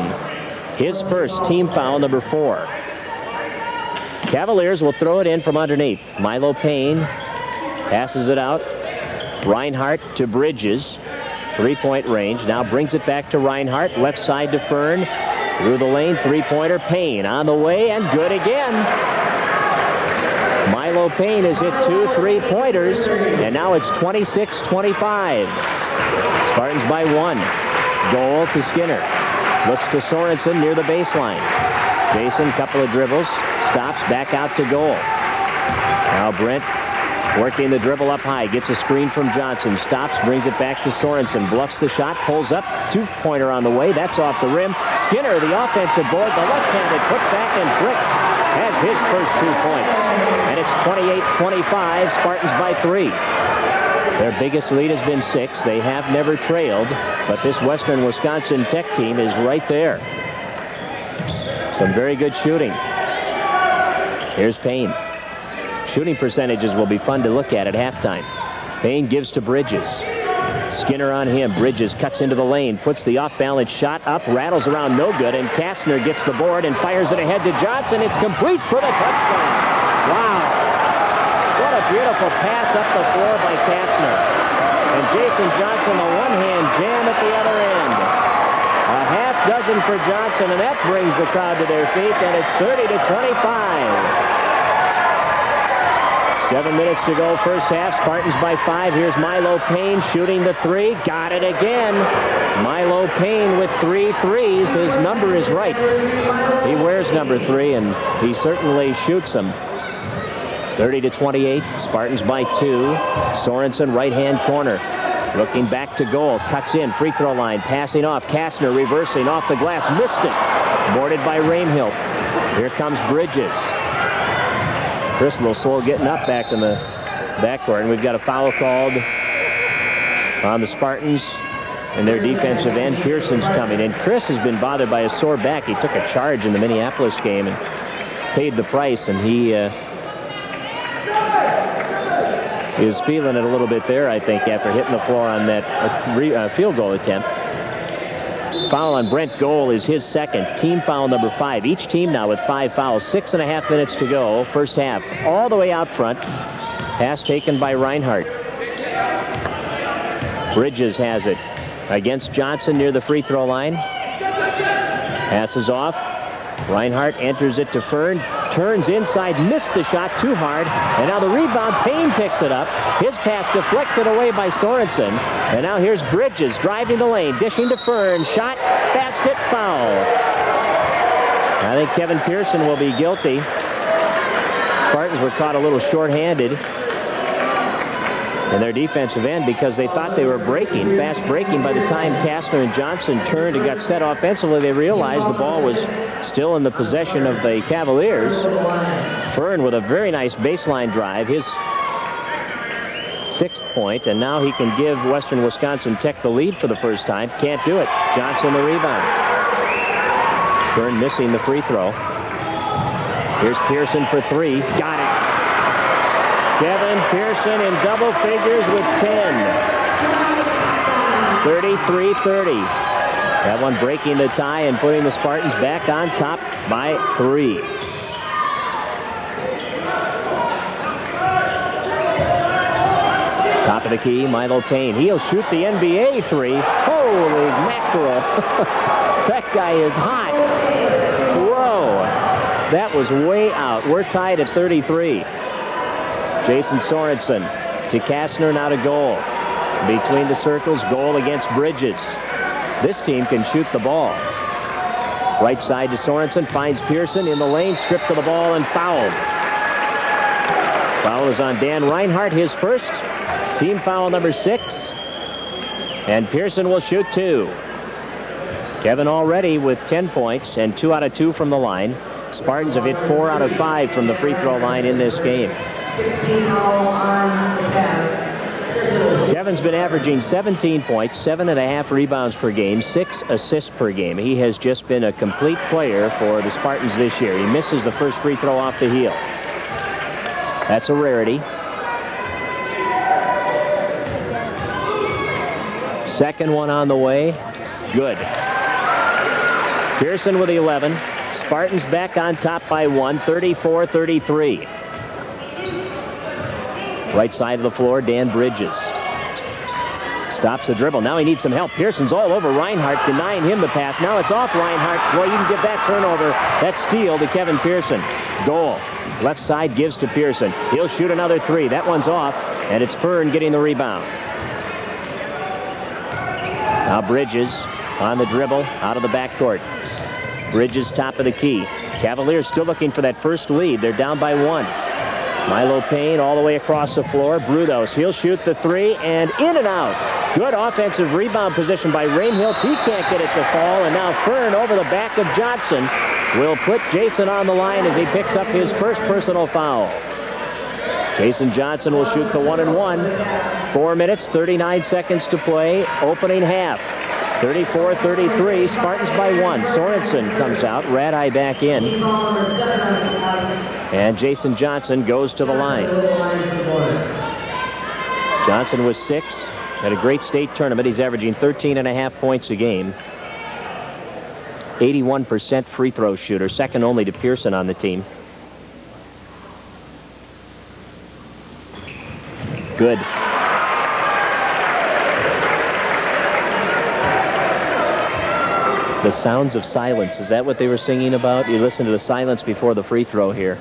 His first team foul, number 4. Cavaliers will throw it in from underneath. Milo Payne passes it out. Reinhardt to Bridges. 3-point range. Now brings it back to Reinhardt. Left side to Fern. Through the lane. 3-pointer. Payne on the way and good again. Milo Payne has hit 2 3-pointers. And now it's 26-25. Spartans by 1. Goal to Skinner. Looks to Sorensen near the baseline. Jason, couple of dribbles. Stops back out to Goal. Now Brent working the dribble up high, gets a screen from Johnson, stops, brings it back to Sorensen, bluffs the shot, pulls up, 2-pointer on the way, that's off the rim. Skinner, the offensive board, the left-handed putback, and Bricks has his first 2 points. And it's 28-25, Spartans by 3. Their biggest lead has been 6. They have never trailed, but this Western Wisconsin Tech team is right there. Some very good shooting. Here's Payne. Shooting percentages will be fun to look at halftime. Payne gives to Bridges. Skinner on him. Bridges cuts into the lane, puts the off-balance shot up, rattles around, no good, and Kastner gets the board and fires it ahead to Johnson. It's complete for the touchdown. Wow. What a beautiful pass up the floor by Kastner. And Jason Johnson, a one-hand jam at the other end. A half dozen for Johnson, and that brings the crowd to their feet, and it's 30-25. 7 minutes to go, first half. Spartans by 5. Here's Milo Payne shooting the 3. Got it again. Milo Payne with 3 threes. His number is right. He wears number 3, and he certainly shoots them. 30-28. Spartans by 2. Sorensen, right-hand corner. Looking back to goal. Cuts in. Free throw line. Passing off. Kastner reversing off the glass. Missed it. Boarded by Rainhill. Here comes Bridges. Chris a little slow getting up back in the backcourt, and we've got a foul called on the Spartans and their defensive end. Pearson's coming, and Chris has been bothered by a sore back. He took a charge in the Minneapolis game and paid the price, and he is feeling it a little bit there, I think, after hitting the floor on that field goal attempt. Foul on Brent Goal is his second. Team foul number 5. Each team now with 5 fouls. 6.5 minutes to go. First half. All the way out front. Pass taken by Reinhardt. Bridges has it against Johnson near the free throw line. Passes off. Reinhardt enters it to Fern. turns inside, missed the shot too hard, and now the rebound, Payne picks it up. His pass deflected away by Sorensen, and now here's Bridges driving the lane, dishing to Fern, shot, basket, foul. I think Kevin Pearson will be guilty. Spartans were caught a little short-handed in their defensive end because they thought they were breaking, fast breaking. By the time Kastner and Johnson turned and got set offensively, they realized the ball was still in the possession of the Cavaliers. Fern with a very nice baseline drive, his 6th point, and now he can give Western Wisconsin Tech the lead for the first time. Can't do it. Johnson the rebound. Fern missing the free throw. Here's Pearson for 3. Got it. Kevin Pearson in double figures with 10. 33-30. That one breaking the tie and putting the Spartans back on top by 3. Top of the key, Milo Payne. He'll shoot the NBA 3. Holy mackerel. That guy is hot. Whoa. That was way out. We're tied at 33. Jason Sorensen to Kastner, now to goal. Between the circles, goal against Bridges. This team can shoot the ball. Right side to Sorensen, finds Pearson in the lane, stripped to the ball and fouled. Foul is on Dan Reinhardt, his first. Team foul number 6. And Pearson will shoot 2. Kevin already with 10 points and 2 out of 2 from the line. Spartans have hit 4 out of 5 from the free throw line in this game. Kevin's been averaging 17 points, 7.5 rebounds per game, 6 assists per game. He has just been a complete player for the Spartans this year. He misses the first free throw off the heel. That's a rarity. Second one on the way. Good. Pearson with 11. Spartans back on top by 1, 34-33. Right side of the floor, Dan Bridges. Stops the dribble. Now he needs some help. Pearson's all over Reinhardt, denying him the pass. Now it's off Reinhardt. Boy, you can give that turnover. That steal to Kevin Pearson. Goal. Left side gives to Pearson. He'll shoot another 3. That one's off, and it's Fern getting the rebound. Now Bridges on the dribble out of the backcourt. Bridges top of the key. Cavaliers still looking for that first lead. They're down by 1. Milo Payne all the way across the floor. Brudos, he'll shoot the 3 and in and out. Good offensive rebound position by Rainhill. He can't get it to fall, and now Fern over the back of Johnson will put Jason on the line as he picks up his first personal foul. Jason Johnson will shoot the 1 and 1. 4 minutes, 39 seconds to play. Opening half. 34-33. Spartans by 1. Sorensen comes out. Radai back in. And Jason Johnson goes to the line. Johnson was 6. Had a great state tournament. He's averaging 13.5 points a game. 81% free throw shooter. Second only to Pearson on the team. Good. The sounds of silence. Is that what they were singing about? You listen to the silence before the free throw here.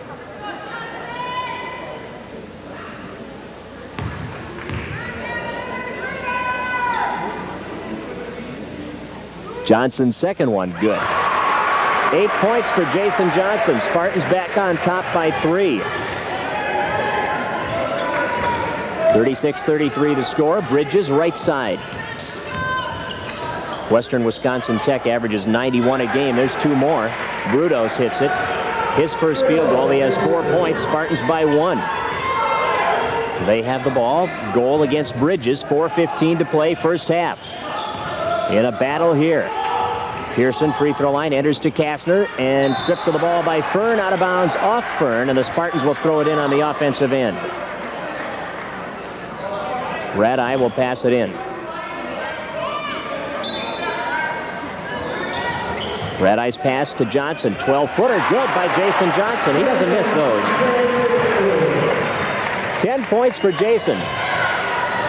Johnson's second one, good. 8 points for Jason Johnson. Spartans back on top by 3. 36-33 to score. Bridges right side. Western Wisconsin Tech averages 91 a game. There's 2 more. Brudos hits it. His first field goal. He has 4 points. Spartans by 1. They have the ball. Goal against Bridges. 4:15 to play first half. In a battle here. Pearson, free throw line, enters to Kastner and stripped to the ball by Fern, out of bounds off Fern, and the Spartans will throw it in on the offensive end. Radai will pass it in. Radai's pass to Johnson. 12-footer, good by Jason Johnson. He doesn't miss those. 10 points for Jason.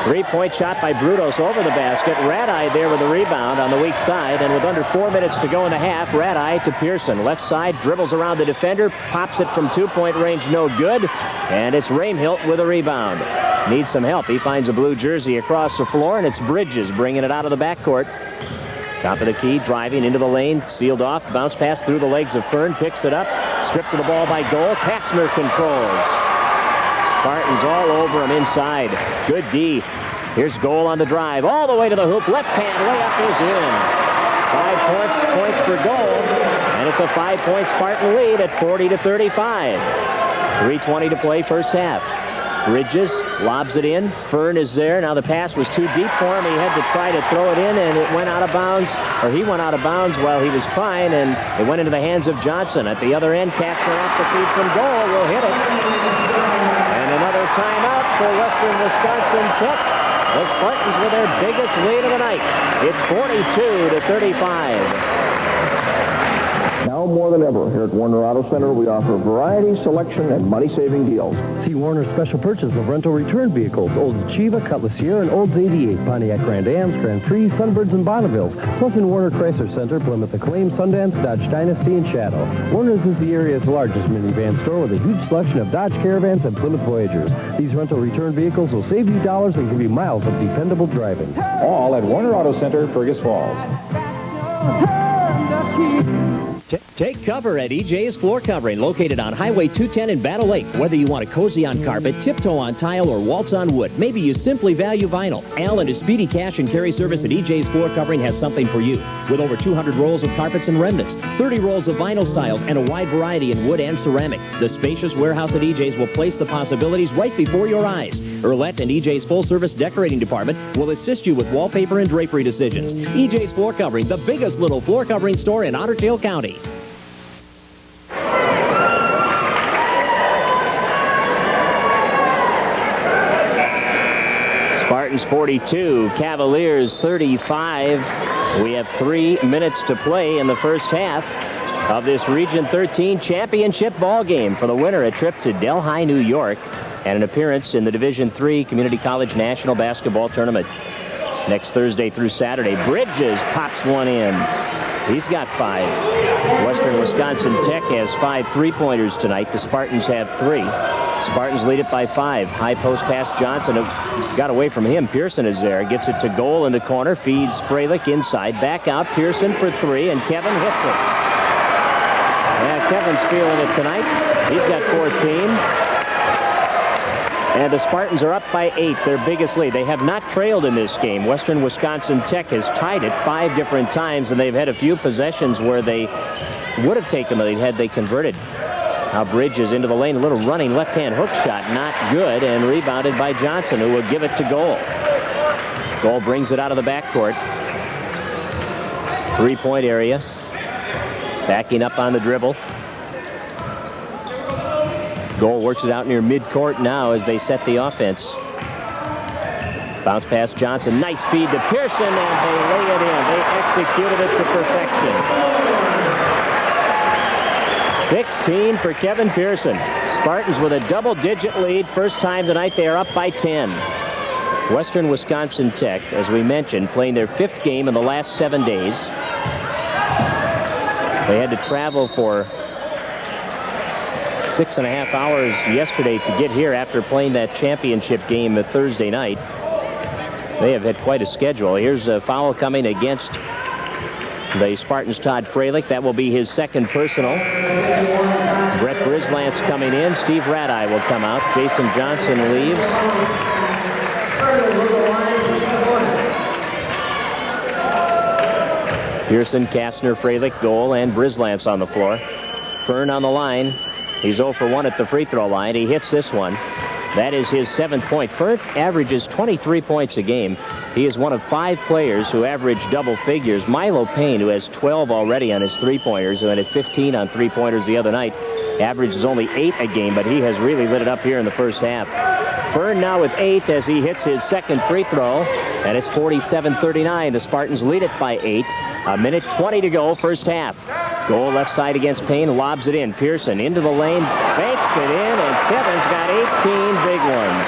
Three-point shot by Brudos over the basket. Radai there with the rebound on the weak side, and with under 4 minutes to go in the half, Radai to Pearson. Left side, dribbles around the defender, pops it from two-point range, no good, and it's Raimhilt with a rebound. Needs some help. He finds a blue jersey across the floor, and it's Bridges bringing it out of the backcourt. Top of the key, driving into the lane, sealed off, bounce pass through the legs of Fern, picks it up, stripped to the ball by Goal. Kastner controls. Spartans all over him inside. Good D. Here's Goal on the drive, all the way to the hoop. Left hand layup is in. 5 points for Goal, and it's a 5-point Spartan lead at 40-35. 3:20 to play first half. Bridges lobs it in. Fern is there. Now the pass was too deep for him. He had to try to throw it in, and it went out of bounds, or he went out of bounds while he was trying, and it went into the hands of Johnson. At the other end, Kastner off the feed from Goal will hit it. And another timeout for Western Wisconsin Tech. The Spartans with their biggest lead of the night. It's 42-35. Now more than ever, here at Warner Auto Center, we offer variety, selection, and money-saving deals. See Warner's special purchase of rental return vehicles, Olds Achieva, Cutlass Sierra, and Olds 88, Pontiac Grand Ams, Grand Prix, Sunbirds, and Bonnevilles. Plus in Warner Chrysler Center, Plymouth Acclaim, Sundance, Dodge Dynasty, and Shadow. Warner's is the area's largest minivan store with a huge selection of Dodge Caravans and Plymouth Voyagers. These rental return vehicles will save you dollars and give you miles of dependable driving. All at Warner Auto Center, Fergus Falls. Take cover at EJ's Floor Covering, located on Highway 210 in Battle Lake. Whether you want a cozy on carpet, tiptoe on tile, or waltz on wood, maybe you simply value vinyl. Al and his speedy cash and carry service at EJ's Floor Covering has something for you. With over 200 rolls of carpets and remnants, 30 rolls of vinyl styles, and a wide variety in wood and ceramic, the spacious warehouse at EJ's will place the possibilities right before your eyes. Erlette and EJ's full-service decorating department will assist you with wallpaper and drapery decisions. EJ's Floor Covering, the biggest little floor covering store in Otter Tail County. Spartans 42, Cavaliers 35. We have 3 minutes to play in the first half of this Region 13 championship ball game. For the winner, a trip to Delhi, New York, and an appearance in the Division III Community College National Basketball Tournament next Thursday through Saturday. Bridges pops one in. He's got 5. Western Wisconsin Tech has 5 three-pointers tonight. The Spartans have 3. Spartans lead it by 5. High post pass Johnson. Got away from him. Pearson is there. Gets it to Goal in the corner. Feeds Freilich inside. Back out. Pearson for 3, and Kevin hits it. Yeah, Kevin's feeling it tonight. He's got 14. And the Spartans are up by 8, their biggest lead. They have not trailed in this game. Western Wisconsin Tech has tied it 5 different times, and they've had a few possessions where they would have taken the lead had they converted. Now Bridges into the lane, a little running left-hand hook shot, not good, and rebounded by Johnson, who will give it to Goal. Goal brings it out of the backcourt. 3-point area. Backing up on the dribble. Goal works it out near midcourt now as they set the offense. Bounce pass Johnson. Nice feed to Pearson, and they lay it in. They executed it to perfection. 16 for Kevin Pearson. Spartans with a double-digit lead. First time tonight they are up by 10. Western Wisconsin Tech, as we mentioned, playing their 5th game in the last 7 days. They had to travel for 6.5 hours yesterday to get here after playing that championship game Thursday night. They have had quite a schedule. Here's a foul coming against the Spartans' Todd Freilich. That will be his 2nd personal. Brett Brislant's coming in. Steve Radai will come out. Jason Johnson leaves. Pearson, Kastner, Freilich, Goal, and Brislant's on the floor. Fern on the line. He's 0 for 1 at the free throw line. He hits this one. That is his 7th point. Fern averages 23 points a game. He is one of 5 players who average double figures. Milo Payne, who has 12 already on his three-pointers, who had 15 on three-pointers the other night, averages only 8 a game, but he has really lit it up here in the first half. Fern now with 8 as he hits his 2nd free throw, and it's 47-39. The Spartans lead it by 8. 1:20 to go, first half. Goal left side against Payne, lobs it in. Pearson into the lane, fakes it in, and Kevin's got 18 big ones.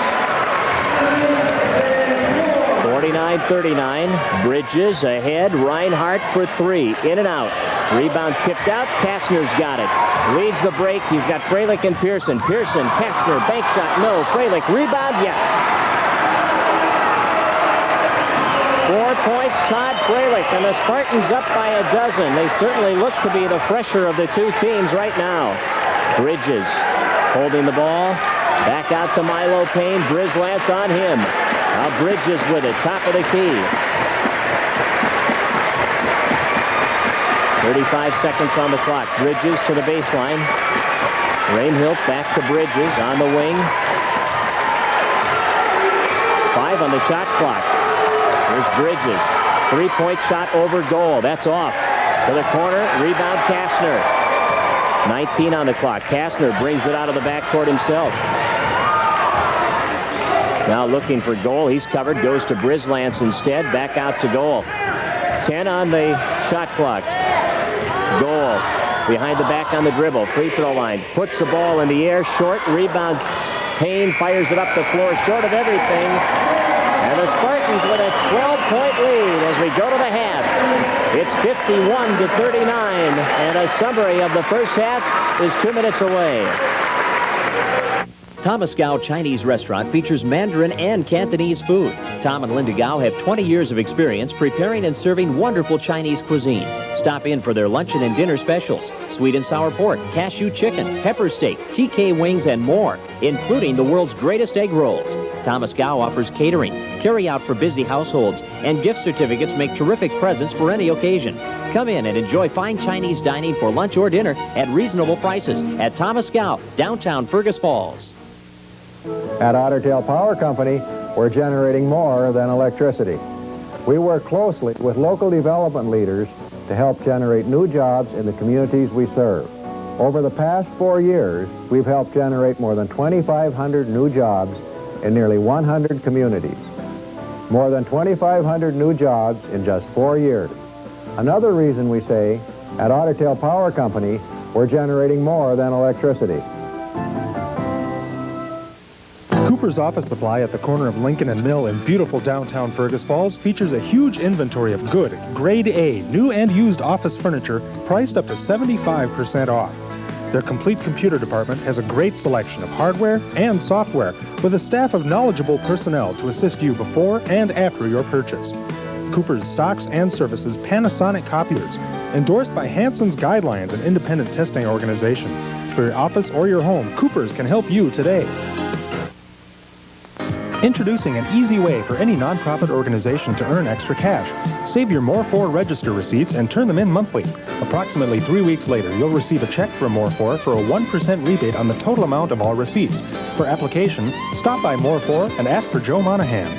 49-39. Bridges ahead. Reinhardt for three. In and out. Rebound tipped out. Kastner's got it. Leads the break. He's got Freilich and Pearson. Pearson, Kastner, bank shot. No. Freilich, rebound. Yes. 4 points, Todd Freilich, and the Spartans up by a dozen. They certainly look to be the fresher of the two teams right now. Bridges holding the ball. Back out to Milo Payne. Retzlaff on him. Now Bridges with it. Top of the key. 35 seconds on the clock. Bridges to the baseline. Rainhilt back to Bridges on the wing. 5 on the shot clock. Here's Bridges. Three-point shot over goal. That's off. To the corner. Rebound Kastner. 19 on the clock. Kastner brings it out of the backcourt himself. Now looking for goal. He's covered. Goes to Retzlaff instead. Back out to goal. 10 on the shot clock. Goal. Behind the back on the dribble. Free throw line. Puts the ball in the air. Short. Rebound. Payne fires it up the floor. Short of everything. And the Spartans with a 12-point lead as we go to the half. It's 51-39. And a summary of the first half is 2 minutes away. Thomas Gao Chinese Restaurant features Mandarin and Cantonese food. Tom and Linda Gao have 20 years of experience preparing and serving wonderful Chinese cuisine. Stop in for their luncheon and dinner specials. Sweet and sour pork, cashew chicken, pepper steak, TK wings, and more, including the world's greatest egg rolls. Thomas Gao offers catering, carry out for busy households, and gift certificates make terrific presents for any occasion. Come in and enjoy fine Chinese dining for lunch or dinner at reasonable prices at Thomas Gao, downtown Fergus Falls. At Otter Tail Power Company, we're generating more than electricity. We work closely with local development leaders to help generate new jobs in the communities we serve. Over the past 4 years, we've helped generate more than 2,500 new jobs in nearly 100 communities. More than 2,500 new jobs in just 4 years. Another reason we say, at Otter Tail Power Company, we're generating more than electricity. Cooper's Office Supply at the corner of Lincoln and Mill in beautiful downtown Fergus Falls features a huge inventory of good, grade A, new and used office furniture priced up to 75% off. Their complete computer department has a great selection of hardware and software with a staff of knowledgeable personnel to assist you before and after your purchase. Cooper's stocks and services Panasonic copiers, endorsed by Hanson's Guidelines, an independent testing organization. For your office or your home, Cooper's can help you today. Introducing an easy way for any nonprofit organization to earn extra cash. Save your More4 register receipts and turn them in monthly. Approximately 3 weeks later, you'll receive a check from More4 for a 1% rebate on the total amount of all receipts. For application, stop by More4 and ask for Joe Monahan.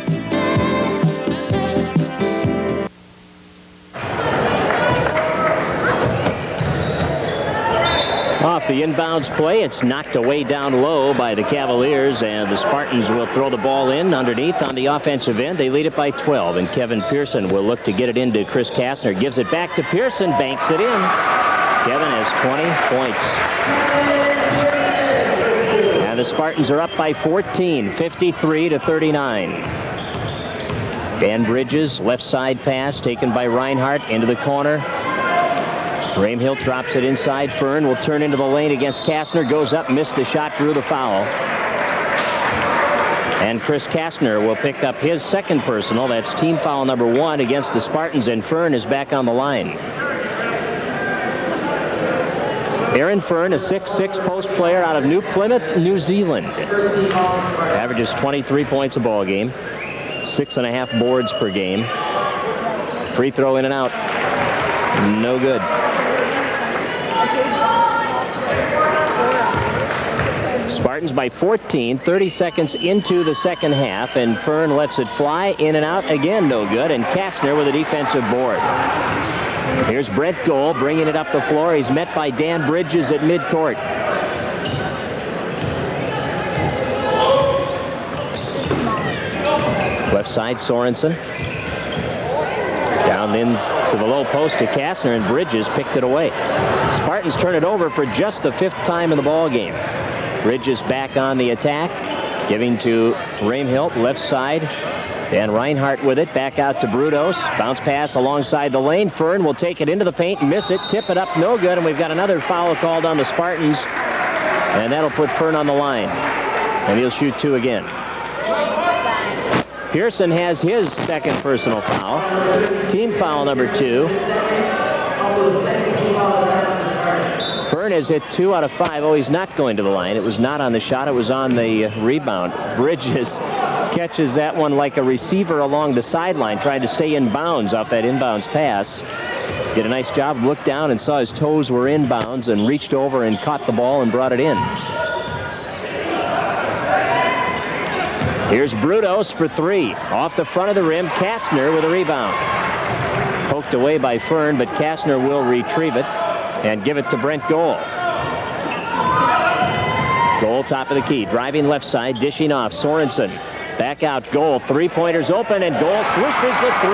Off the inbounds play, it's knocked away down low by the Cavaliers, and the Spartans will throw the ball in underneath on the offensive end. They lead it by 12, and Kevin Pearson will look to get it into Chris Kastner. Gives it back to Pearson, banks it in. Kevin has 20 points. And the Spartans are up by 14, 53-39. Dan Bridges, left side pass taken by Reinhardt into the corner. Rainhilt drops it inside. Fern will turn into the lane against Kastner. Goes up, missed the shot, drew the foul. And Chris Kastner will pick up his second personal. That's team foul number 1 against the Spartans, and Fern is back on the line. Aaron Fern, a 6'6" post player out of New Plymouth, New Zealand. Averages 23 points a ball game. 6.5 boards per game. Free throw in and out. No good. Spartans by 14, 30 seconds into the second half, and Fern lets it fly in and out again, no good, and Kastner with a defensive board. Here's Brent Gold bringing it up the floor. He's met by Dan Bridges at midcourt. Left side, Sorensen. Down in to the low post to Kastner, and Bridges picked it away. Spartans turn it over for just the 5th time in the ball game. Bridges back on the attack, giving to Rainhilt, left side. Dan Reinhardt with it, back out to Brudos. Bounce pass alongside the lane. Fern will take it into the paint, miss it, tip it up, no good, and we've got another foul called on the Spartans, and that'll put Fern on the line, and he'll shoot 2 again. Pearson has his second personal foul. Team foul number 2. Fern has hit 2 out of 5. Oh, he's not going to the line. It was not on the shot. It was on the rebound. Bridges catches that one like a receiver along the sideline, trying to stay in bounds off that inbounds pass. Did a nice job, looked down and saw his toes were in bounds and reached over and caught the ball and brought it in. Here's Brudos for 3. Off the front of the rim, Kastner with a rebound. Poked away by Fern, but Kastner will retrieve it and give it to Brent Goal. Goal top of the key, driving left side, dishing off. Sorensen back out. Goal, 3-pointers open, and Goal swishes a 3.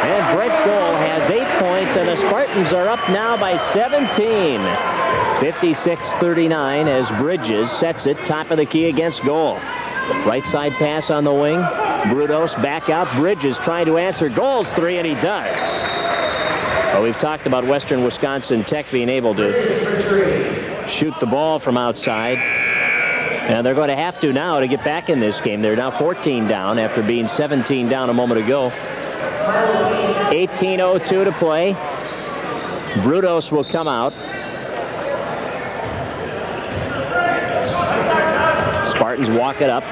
And Brent Goal has 8 points, and the Spartans are up now by 17. 56-39 as Bridges sets it top of the key against Goal. Right side pass on the wing. Brudos back out. Bridges trying to answer Goal's 3, and he does. Well, we've talked about Western Wisconsin Tech being able to shoot the ball from outside. And they're going to have to now to get back in this game. They're now 14 down after being 17 down a moment ago. 18:02 to play. Brudos will come out. Spartans walk it up.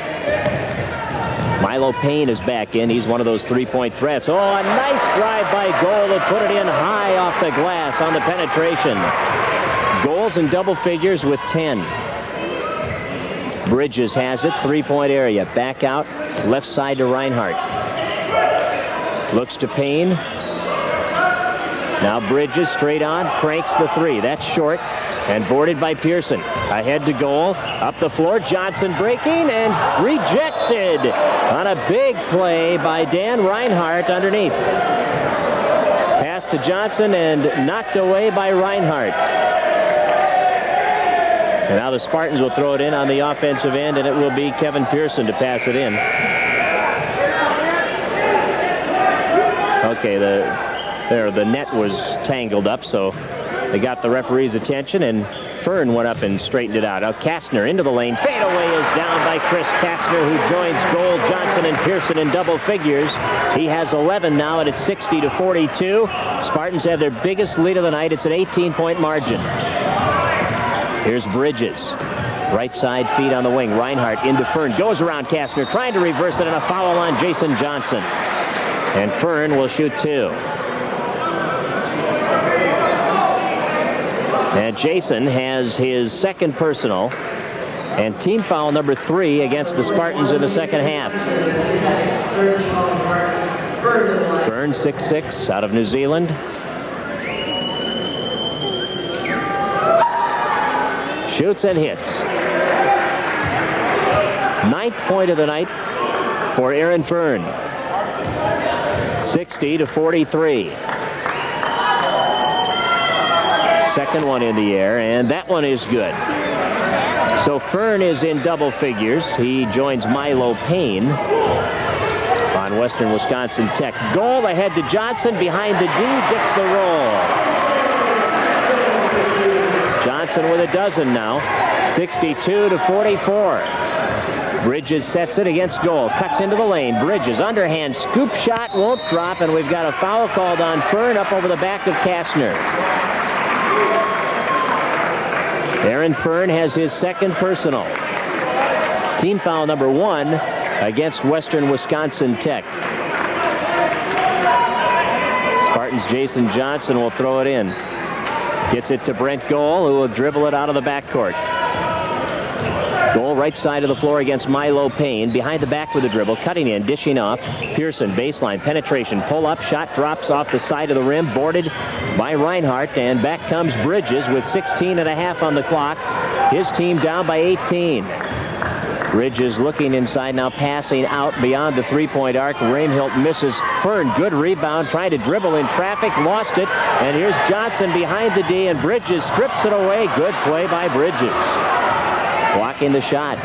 Milo Payne is back in. He's one of those 3-point threats. Oh, a nice drive by Goal to put it in high off the glass on the penetration. Goals in double figures with 10. Bridges has it, 3-point area. Back out, left side to Reinhardt. Looks to Payne. Now Bridges straight on, cranks the 3. That's short. And boarded by Pearson. Ahead to Goal. Up the floor. Johnson breaking and rejected on a big play by Dan Reinhardt underneath. Pass to Johnson and knocked away by Reinhardt. And now the Spartans will throw it in on the offensive end, and it will be Kevin Pearson to pass it in. Okay, the net was tangled up, so they got the referee's attention, and Fern went up and straightened it out. Now Kastner into the lane. Fadeaway is down by Chris Kastner, who joins Goal, Johnson, and Pearson in double figures. He has 11 now, and it's 60-42. Spartans have their biggest lead of the night. It's an 18-point margin. Here's Bridges. Right side feed on the wing. Reinhardt into Fern. Goes around Kastner, trying to reverse it, and a foul on Jason Johnson. And Fern will shoot 2. And Jason has his second personal and team foul number 3 against the Spartans in the second half. Fern, 6'6", out of New Zealand. Shoots and hits. 9th point of the night for Aaron Fern. 60-43. Second one in the air, and that one is good. So Fern is in double figures. He joins Milo Payne on Western Wisconsin Tech. Goal ahead to Johnson, behind the D, gets the roll. Johnson with a dozen now. 62-44. Bridges sets it against Goal. Cuts into the lane. Bridges underhand scoop shot, won't drop, and we've got a foul called on Fern up over the back of Kastner. Aaron Fern has his second personal. Team foul number 1 against Western Wisconsin Tech. Spartans' Jason Johnson will throw it in. Gets it to Brent Goal, who will dribble it out of the backcourt. Goal right side of the floor against Milo Payne. Behind the back with a dribble, cutting in, dishing off. Pearson, baseline, penetration, pull up, shot drops off the side of the rim, boarded by Reinhardt, and back comes Bridges with 16.5 on the clock. His team down by 18. Bridges looking inside now, passing out beyond the 3-point arc. Rainhilt misses. Fern, good rebound, trying to dribble in traffic, lost it, and here's Johnson behind the D, and Bridges strips it away. Good play by Bridges. Blocking the shot.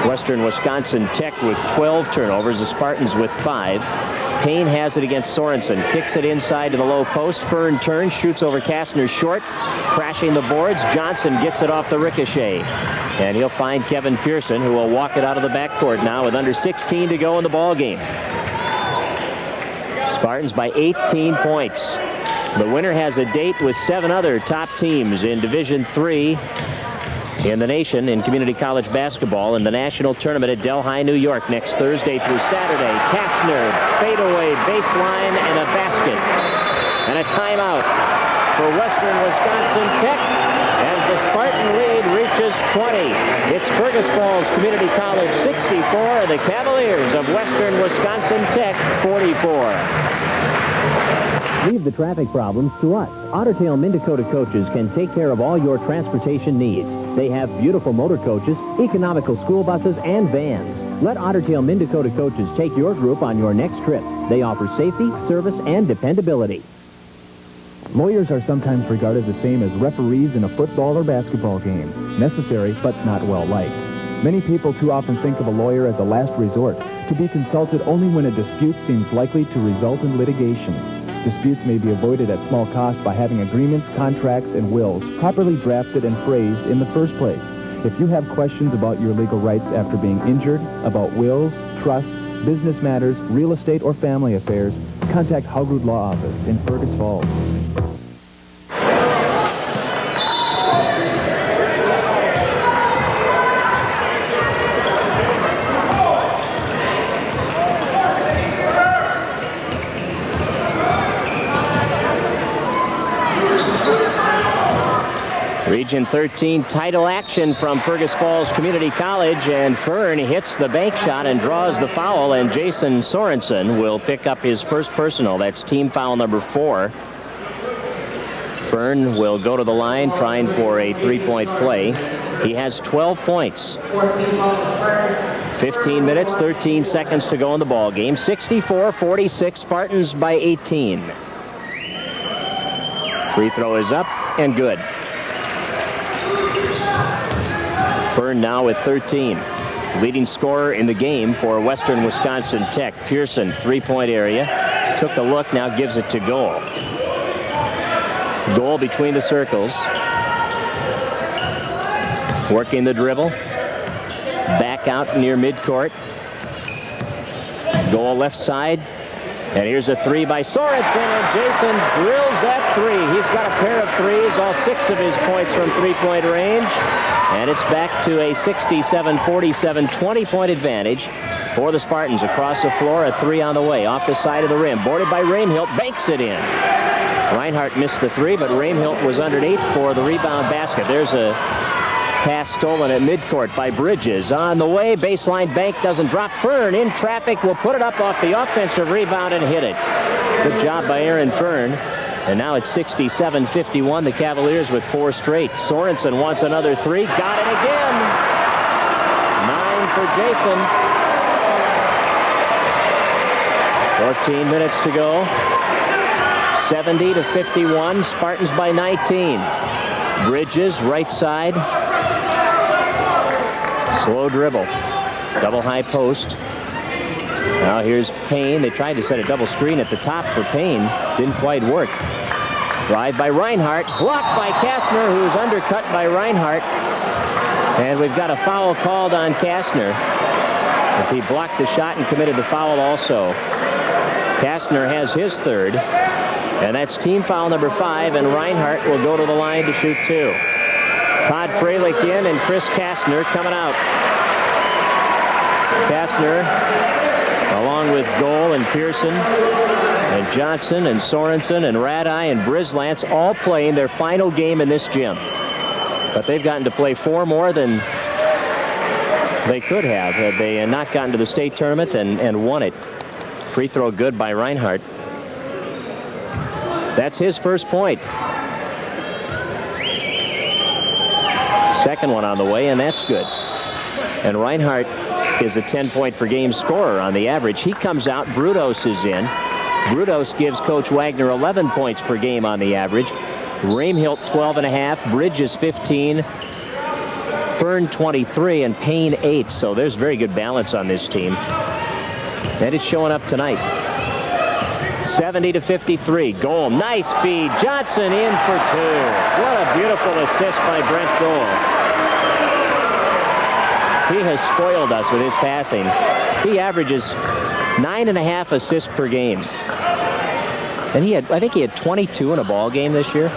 Western Wisconsin Tech with 12 turnovers, the Spartans with 5. Payne has it against Sorensen, kicks it inside to the low post. Fern turns, shoots over Kastner short, crashing the boards. Johnson gets it off the ricochet, and he'll find Kevin Pearson, who will walk it out of the backcourt now with under 16 to go in the ball game. Spartans by 18 points. The winner has a date with 7 other top teams in Division III in the nation in community college basketball in the national tournament at Delhi, New York, next Thursday through Saturday. Kastner, fadeaway, baseline, and a basket. And a timeout for Western Wisconsin Tech as the Spartan lead reaches 20. It's Fergus Falls Community College 64, the Cavaliers of Western Wisconsin Tech 44. Leave the traffic problems to us. Otter Tail Minn-Dakota coaches can take care of all your transportation needs. They have beautiful motor coaches, economical school buses, and vans. Let Otter Tail Minn-Dakota coaches take your group on your next trip. They offer safety, service, and dependability. Lawyers are sometimes regarded the same as referees in a football or basketball game. Necessary, but not well liked. Many people too often think of a lawyer as a last resort, to be consulted only when a dispute seems likely to result in litigation. Disputes may be avoided at small cost by having agreements, contracts, and wills properly drafted and phrased in the first place. If you have questions about your legal rights after being injured, about wills, trusts, business matters, real estate, or family affairs, contact Haugrud Law Office in Fergus Falls. Region 13 title action from Fergus Falls Community College, and Fern hits the bank shot and draws the foul, and Jason Sorensen will pick up his first personal. That's team foul number 4. Fern will go to the line trying for a three-point play. He has 12 points. 15 minutes, 13 seconds to go in the ball game. 64-46, Spartans by 18. Free throw is up and good. Fern now with 13. Leading scorer in the game for Western Wisconsin Tech. Pearson, three-point area. Took a look, now gives it to Goal. Goal between the circles. Working the dribble. Back out near midcourt. Goal left side. And here's a three by Sorensen, and Jason drills that three. He's got a pair of threes, all 6 of his points from three-point range. And it's back to a 67-47 20-point advantage for the Spartans. Across the floor, a three on the way, off the side of the rim. Boarded by Raimhilt, banks it in. Reinhardt missed the three, but Raimhilt was underneath for the rebound basket. There's a pass stolen at midcourt by Bridges. On the way, baseline bank doesn't drop. Fern in traffic will put it up off the offensive rebound and hit it. Good job by Aaron Fern. And now it's 67-51, the Cavaliers with 4 straight. Sorensen wants another three. Got it again. 9 for Jason. 14 minutes to go. 70-51, Spartans by 19. Bridges, right side. Slow dribble. Double high post. Now here's Payne. They tried to set a double screen at the top for Payne. Didn't quite work. Drive by Reinhardt. Blocked by Kastner, who's undercut by Reinhardt. And we've got a foul called on Kastner as he blocked the shot and committed the foul also. Kastner has his third. And that's team foul number 5, and Reinhardt will go to the line to shoot 2. Todd Freilich in, and Chris Kastner coming out. Kastner, along with Goal and Pearson and Johnson and Sorensen and Radai and Brislance, all playing their final game in this gym. But they've gotten to play 4 more than they could have had they not gotten to the state tournament and won it. Free throw good by Reinhardt. That's his first point. Second one on the way, and that's good. And Reinhardt is a 10-point per game scorer on the average. He comes out. Brudos is in. Brudos gives Coach Wagner 11 points per game on the average. Raimhilt 12.5. Bridges 15. Fern 23, and Payne 8. So there's very good balance on this team. And it's showing up tonight. 70-53. Goal. Nice feed. Johnson in for 2. What a beautiful assist by Brent Goal. He has spoiled us with his passing. He averages 9.5 assists per game. And I think he had 22 in a ball game this year.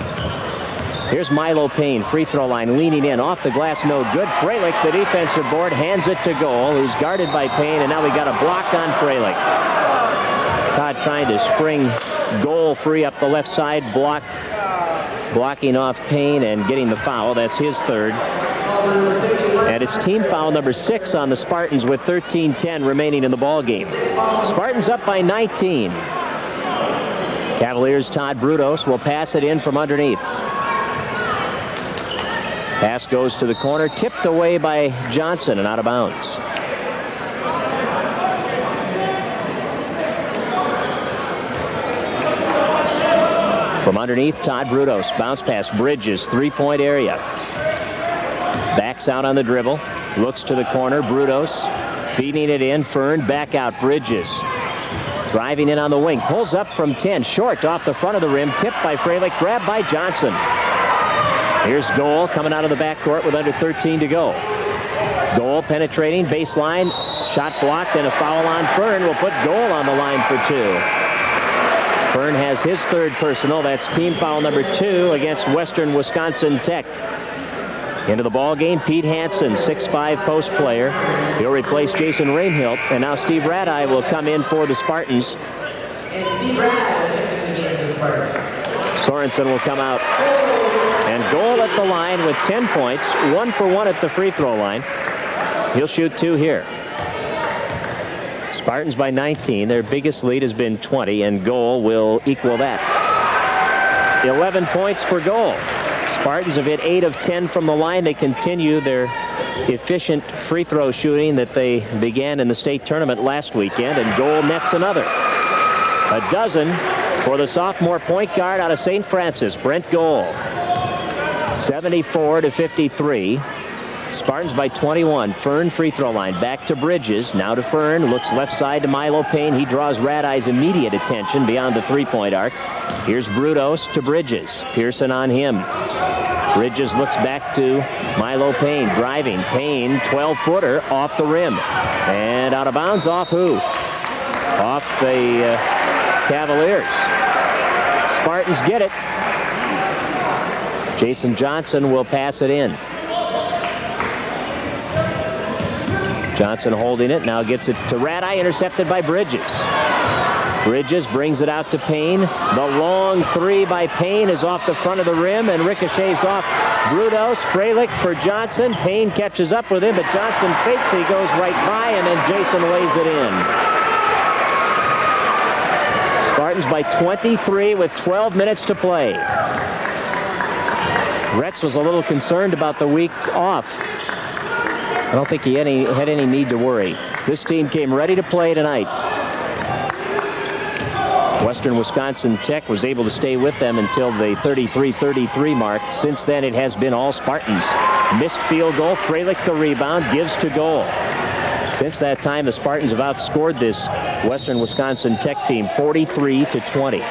Here's Milo Payne, free throw line, leaning in, off the glass, no good. Freilich, the defensive board, hands it to Goal, who's guarded by Payne, and now we got a block on Freilich. Todd trying to spring Goal free up the left side, blocking off Payne and getting the foul. That's his third. And it's team foul number 6 on the Spartans with 13:10 remaining in the ball game. Spartans up by 19. Cavaliers' Todd Brudos will pass it in from underneath. Pass goes to the corner, tipped away by Johnson and out of bounds. From underneath, Todd Brudos. Bounce pass, Bridges, three-point area. Backs out on the dribble. Looks to the corner, Brudos. Feeding it in, Fern, back out, Bridges. Driving in on the wing, pulls up from 10, short off the front of the rim, tipped by Freilich, grabbed by Johnson. Here's Goal coming out of the backcourt with under 13 to go. Goal penetrating, baseline, shot blocked, and a foul on Fern will put Goal on the line for 2. Fern has his third personal. That's team foul number 2 against Western Wisconsin Tech. Into the ball game, Pete Hansen, 6'5" post player. He'll replace Jason Rainhilt, and now Steve Radai will come in for the Spartans. And Steve Radai will check in again for the Spartans. Sorensen will come out. And Goal at the line with 10 points, 1 for 1 at the free throw line. He'll shoot 2 here. Spartans by 19. Their biggest lead has been 20, and Goal will equal that. 11 points for Goal. Spartans have hit 8 of 10 from the line. They continue their efficient free throw shooting that they began in the state tournament last weekend, and Goal nets another. A dozen for the sophomore point guard out of St. Francis, Brent Goal. 74-53. Spartans by 21. Fern free throw line. Back to Bridges. Now to Fern. Looks left side to Milo Payne. He draws Radai's immediate attention beyond the three-point arc. Here's Brudos to Bridges. Pearson on him. Bridges looks back to Milo Payne. Driving. Payne, 12-footer off the rim. And out of bounds off who? Off the Cavaliers. Spartans get it. Jason Johnson will pass it in. Johnson holding it, now gets it to Radai, intercepted by Bridges. Bridges brings it out to Payne. The long three by Payne is off the front of the rim and ricochets off Brudos. Freilich for Johnson. Payne catches up with him, but Johnson fakes. He goes right by, and then Jason lays it in. Spartans by 23 with 12 minutes to play. Retz was a little concerned about the week off. I don't think he had any need to worry. This team came ready to play tonight. Western Wisconsin Tech was able to stay with them until the 33-33 mark. Since then, it has been all Spartans. Missed field goal. Freilich the rebound, gives to Goal. Since that time, the Spartans have outscored this Western Wisconsin Tech team 43-20.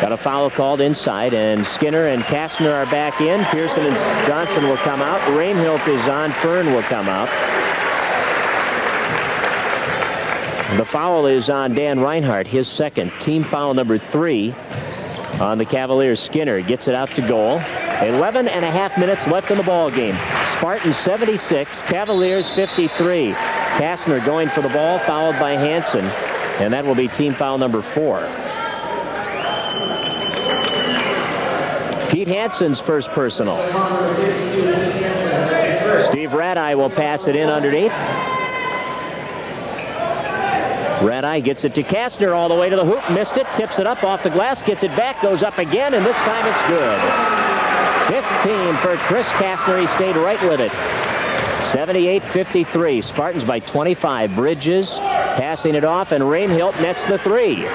Got a foul called inside, and Skinner and Kastner are back in. Pearson and Johnson will come out. Rainhilt is on. Fern will come out. The foul is on Dan Reinhardt, his second. Team foul number 3 on the Cavaliers. Skinner gets it out to Goal. 11 and a half minutes left in the ball game. Spartans 76, Cavaliers 53. Kastner going for the ball, fouled by Hansen, and that will be team foul number 4. Pete Hansen's first personal. Steve Radai will pass it in underneath. Radai gets it to Kastner all the way to the hoop. Missed it, tips it up off the glass, gets it back, goes up again, and this time it's good. 15 for Chris Kastner. He stayed right with it. 78-53. Spartans by 25. Bridges passing it off, and Rainhilt nets the 3.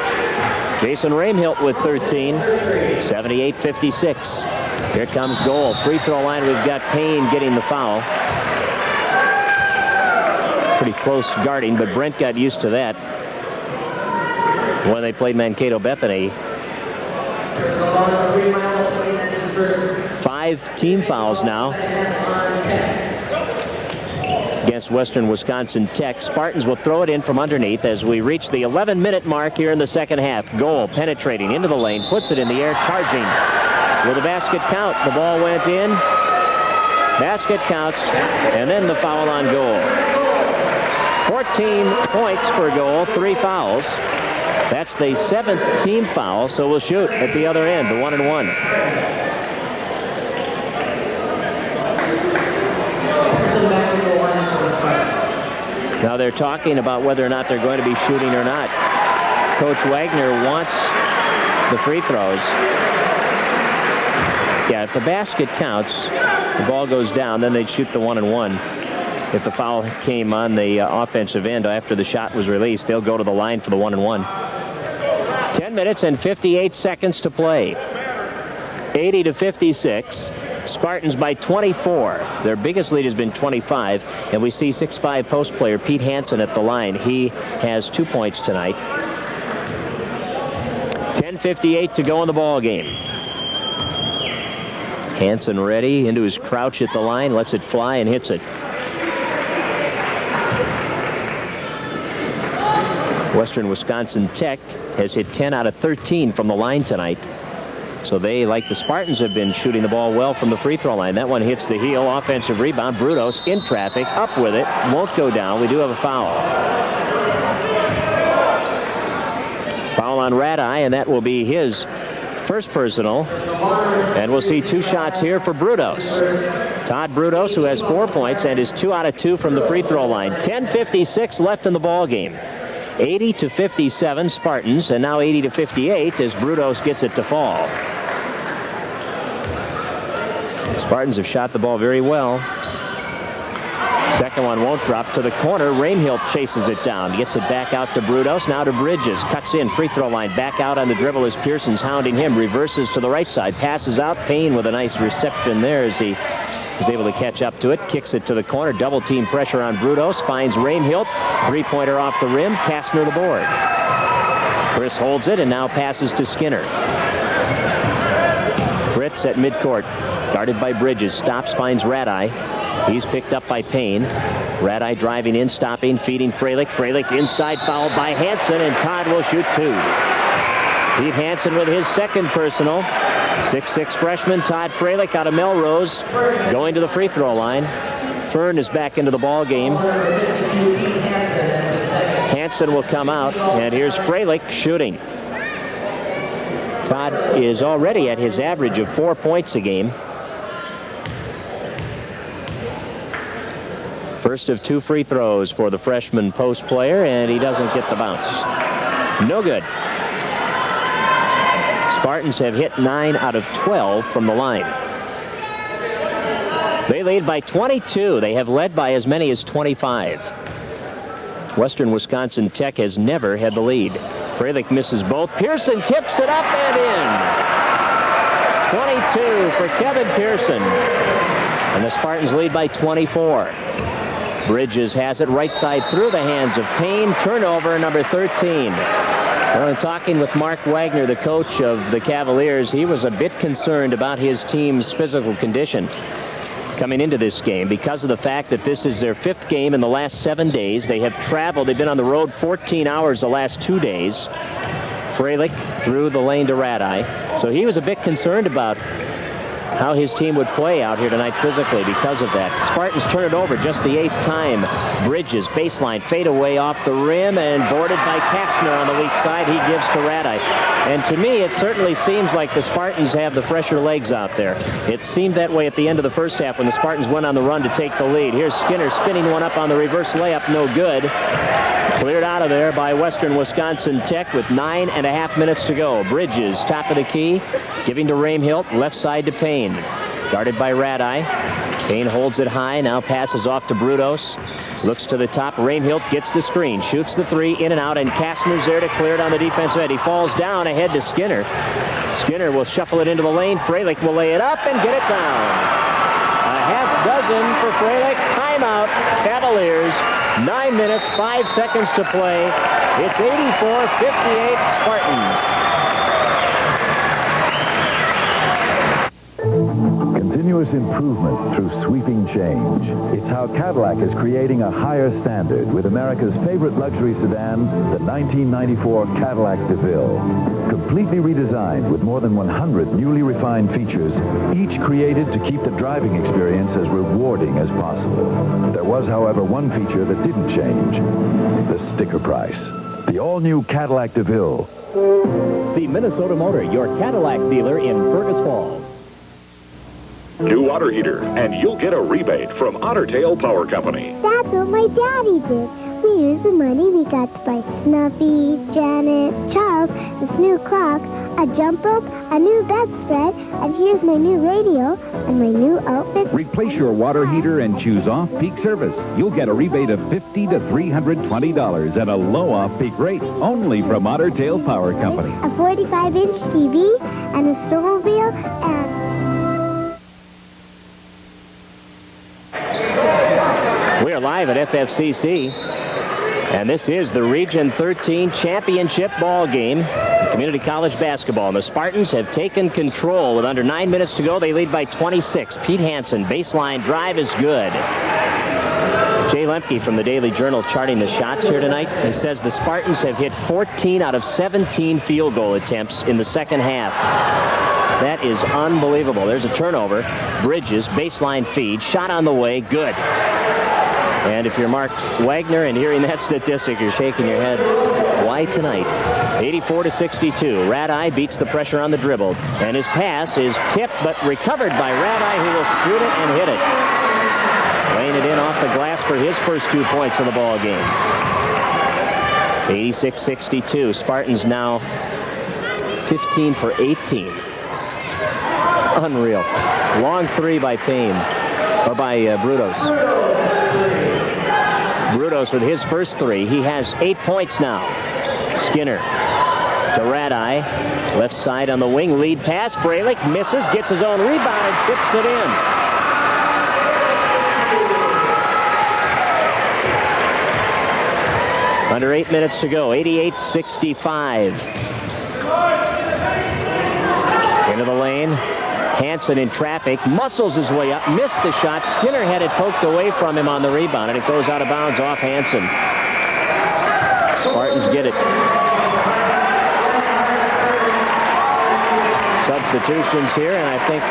Jason Raimhilt with 13, 78-56. Here comes goal. Free throw line, we've got Payne getting the foul. Pretty close guarding, but Brent got used to that when they played Mankato Bethany. 5 team fouls now against Western Wisconsin Tech. Spartans will throw it in from underneath as we reach the 11-minute mark here in the second half. Goal penetrating into the lane, puts it in the air, charging with a basket count. The ball went in, basket counts, and then the foul on goal. 14 points for goal, 3 fouls. That's the 7th team foul, so we'll shoot at the other end, the 1-and-1. Now they're talking about whether or not they're going to be shooting or not. Coach Wagner wants the free throws. Yeah, if the basket counts, the ball goes down, then they'd shoot the 1-and-1. If the foul came on the offensive end after the shot was released, they'll go to the line for the 1-and-1. 10 minutes and 58 seconds to play. 80-56. Spartans by 24. Their biggest lead has been 25, and we see 6'5" post player Pete Hansen at the line. He has 2 points tonight. 10:58 to go in the ball game. Hansen ready into his crouch at the line, lets it fly and hits it. Western Wisconsin Tech has hit 10 out of 13 from the line tonight. So they, like the Spartans, have been shooting the ball well from the free throw line. That one hits the heel. Offensive rebound. Brudos in traffic. Up with it. Won't go down. We do have a foul. Foul on Radai, and that will be his first personal. And we'll see 2 shots here for Brudos. Todd Brudos, who has 4 points and is 2 out of 2 from the free throw line. 10:56 left in the ball game. 80-57 Spartans, and now 80-58 as Brudos gets it to fall. Spartans have shot the ball very well. Second one won't drop to the corner. Raimhilt chases it down, gets it back out to Brudos, now to Bridges, cuts in, free throw line, back out on the dribble as Pearson's hounding him, reverses to the right side, passes out. Payne with a nice reception there as he is able to catch up to it, kicks it to the corner, double team pressure on Brudos, finds Raimhilt, 3-pointer off the rim, Kastner the board. Chris holds it and now passes to Skinner. Fritz at midcourt, guarded by Bridges, stops, finds Radai. He's picked up by Payne. Radai driving in, stopping, feeding Freilich. Freilich inside, fouled by Hansen, and Todd will shoot 2. Pete Hansen with his second personal. 6'6" freshman Todd Freilich out of Melrose, going to the free throw line. Fern is back into the ball game. Hansen will come out, and here's Freilich shooting. Todd is already at his average of 4 points a game. First of 2 free throws for the freshman post player, and he doesn't get the bounce. No good. Spartans have hit 9 out of 12 from the line. They lead by 22. They have led by as many as 25. Western Wisconsin Tech has never had the lead. Freilich misses both. Pearson tips it up and in. 22 for Kevin Pearson. And the Spartans lead by 24. Bridges has it right side through the hands of Payne. Turnover, number 13. Well, in talking with Mark Wagner, the coach of the Cavaliers, he was a bit concerned about his team's physical condition coming into this game because of the fact that this is their 5th game in the last 7 days. They have traveled. They've been on the road 14 hours the last 2 days. Freilich through the lane to Radai. So he was a bit concerned about how his team would play out here tonight physically because of that. Spartans turn it over just the 8th time. Bridges, baseline, fade away off the rim, and boarded by Kastner on the weak side. He gives to Radai. And to me, it certainly seems like the Spartans have the fresher legs out there. It seemed that way at the end of the first half when the Spartans went on the run to take the lead. Here's Skinner spinning one up on the reverse layup, no good. Cleared out of there by Western Wisconsin Tech with 9.5 minutes to go. Bridges, top of the key, giving to Raimhilt, left side to Payne. Guarded by Radai. Payne holds it high, now passes off to Brudos. Looks to the top. Rainhilt gets the screen. Shoots the three. In and out. And Kastner's there to clear it on the defensive end. He falls down ahead to Skinner. Skinner will shuffle it into the lane. Freilich will lay it up and get it down. A half dozen for Freilich. Timeout. Cavaliers. 9 minutes, 5 seconds to play. It's 84-58 Spartans. Continuous improvement through sweeping change. It's how Cadillac is creating a higher standard with America's favorite luxury sedan, the 1994 Cadillac DeVille. Completely redesigned with more than 100 newly refined features, each created to keep the driving experience as rewarding as possible. There was, however, one feature that didn't change: the sticker price. The all-new Cadillac DeVille. See Minnesota Motor, your Cadillac dealer in Fergus Falls. New water heater, and you'll get a rebate from Ottertail Power Company. That's what my daddy did. We used the money we got to buy Snuffy, Janet, Charles, this new clock, a jump rope, a new bedspread, and here's my new radio and my new outfit. Replace your water heater and choose off-peak service. You'll get a rebate of $50 to $320 at a low off-peak rate, only from Ottertail Power Company. A 45-inch TV and a snowmobile and... We are live at FFCC, and this is the Region 13 Championship ball game. Community College basketball, and the Spartans have taken control with under 9 minutes to go. They lead by 26. Pete Hansen, baseline drive is good. Jay Lemke from the Daily Journal charting the shots here tonight. He says the Spartans have hit 14 out of 17 field goal attempts in the second half. That is unbelievable. There's a turnover. Bridges, baseline feed, shot on the way, good. And if you're Mark Wagner and hearing that statistic, you're shaking your head. Why tonight? 84-62. Radai beats the pressure on the dribble. And his pass is tipped but recovered by Radai, who will shoot it and hit it. Laying it in off the glass for his first 2 points of the ball game. 86-62. Spartans now 15 for 18. Unreal. Long three by Payne, or by Brudos. Brudos with his first three. He has 8 points now. Skinner to Radai. Left side on the wing. Lead pass. Freilich misses. Gets his own rebound and tips it in. Under 8 minutes to go. 88-65. Into the lane. Hansen in traffic, muscles his way up, missed the shot. Skinner had it poked away from him on the rebound, and it goes out of bounds off Hansen. Spartans get it. Substitutions here, and I think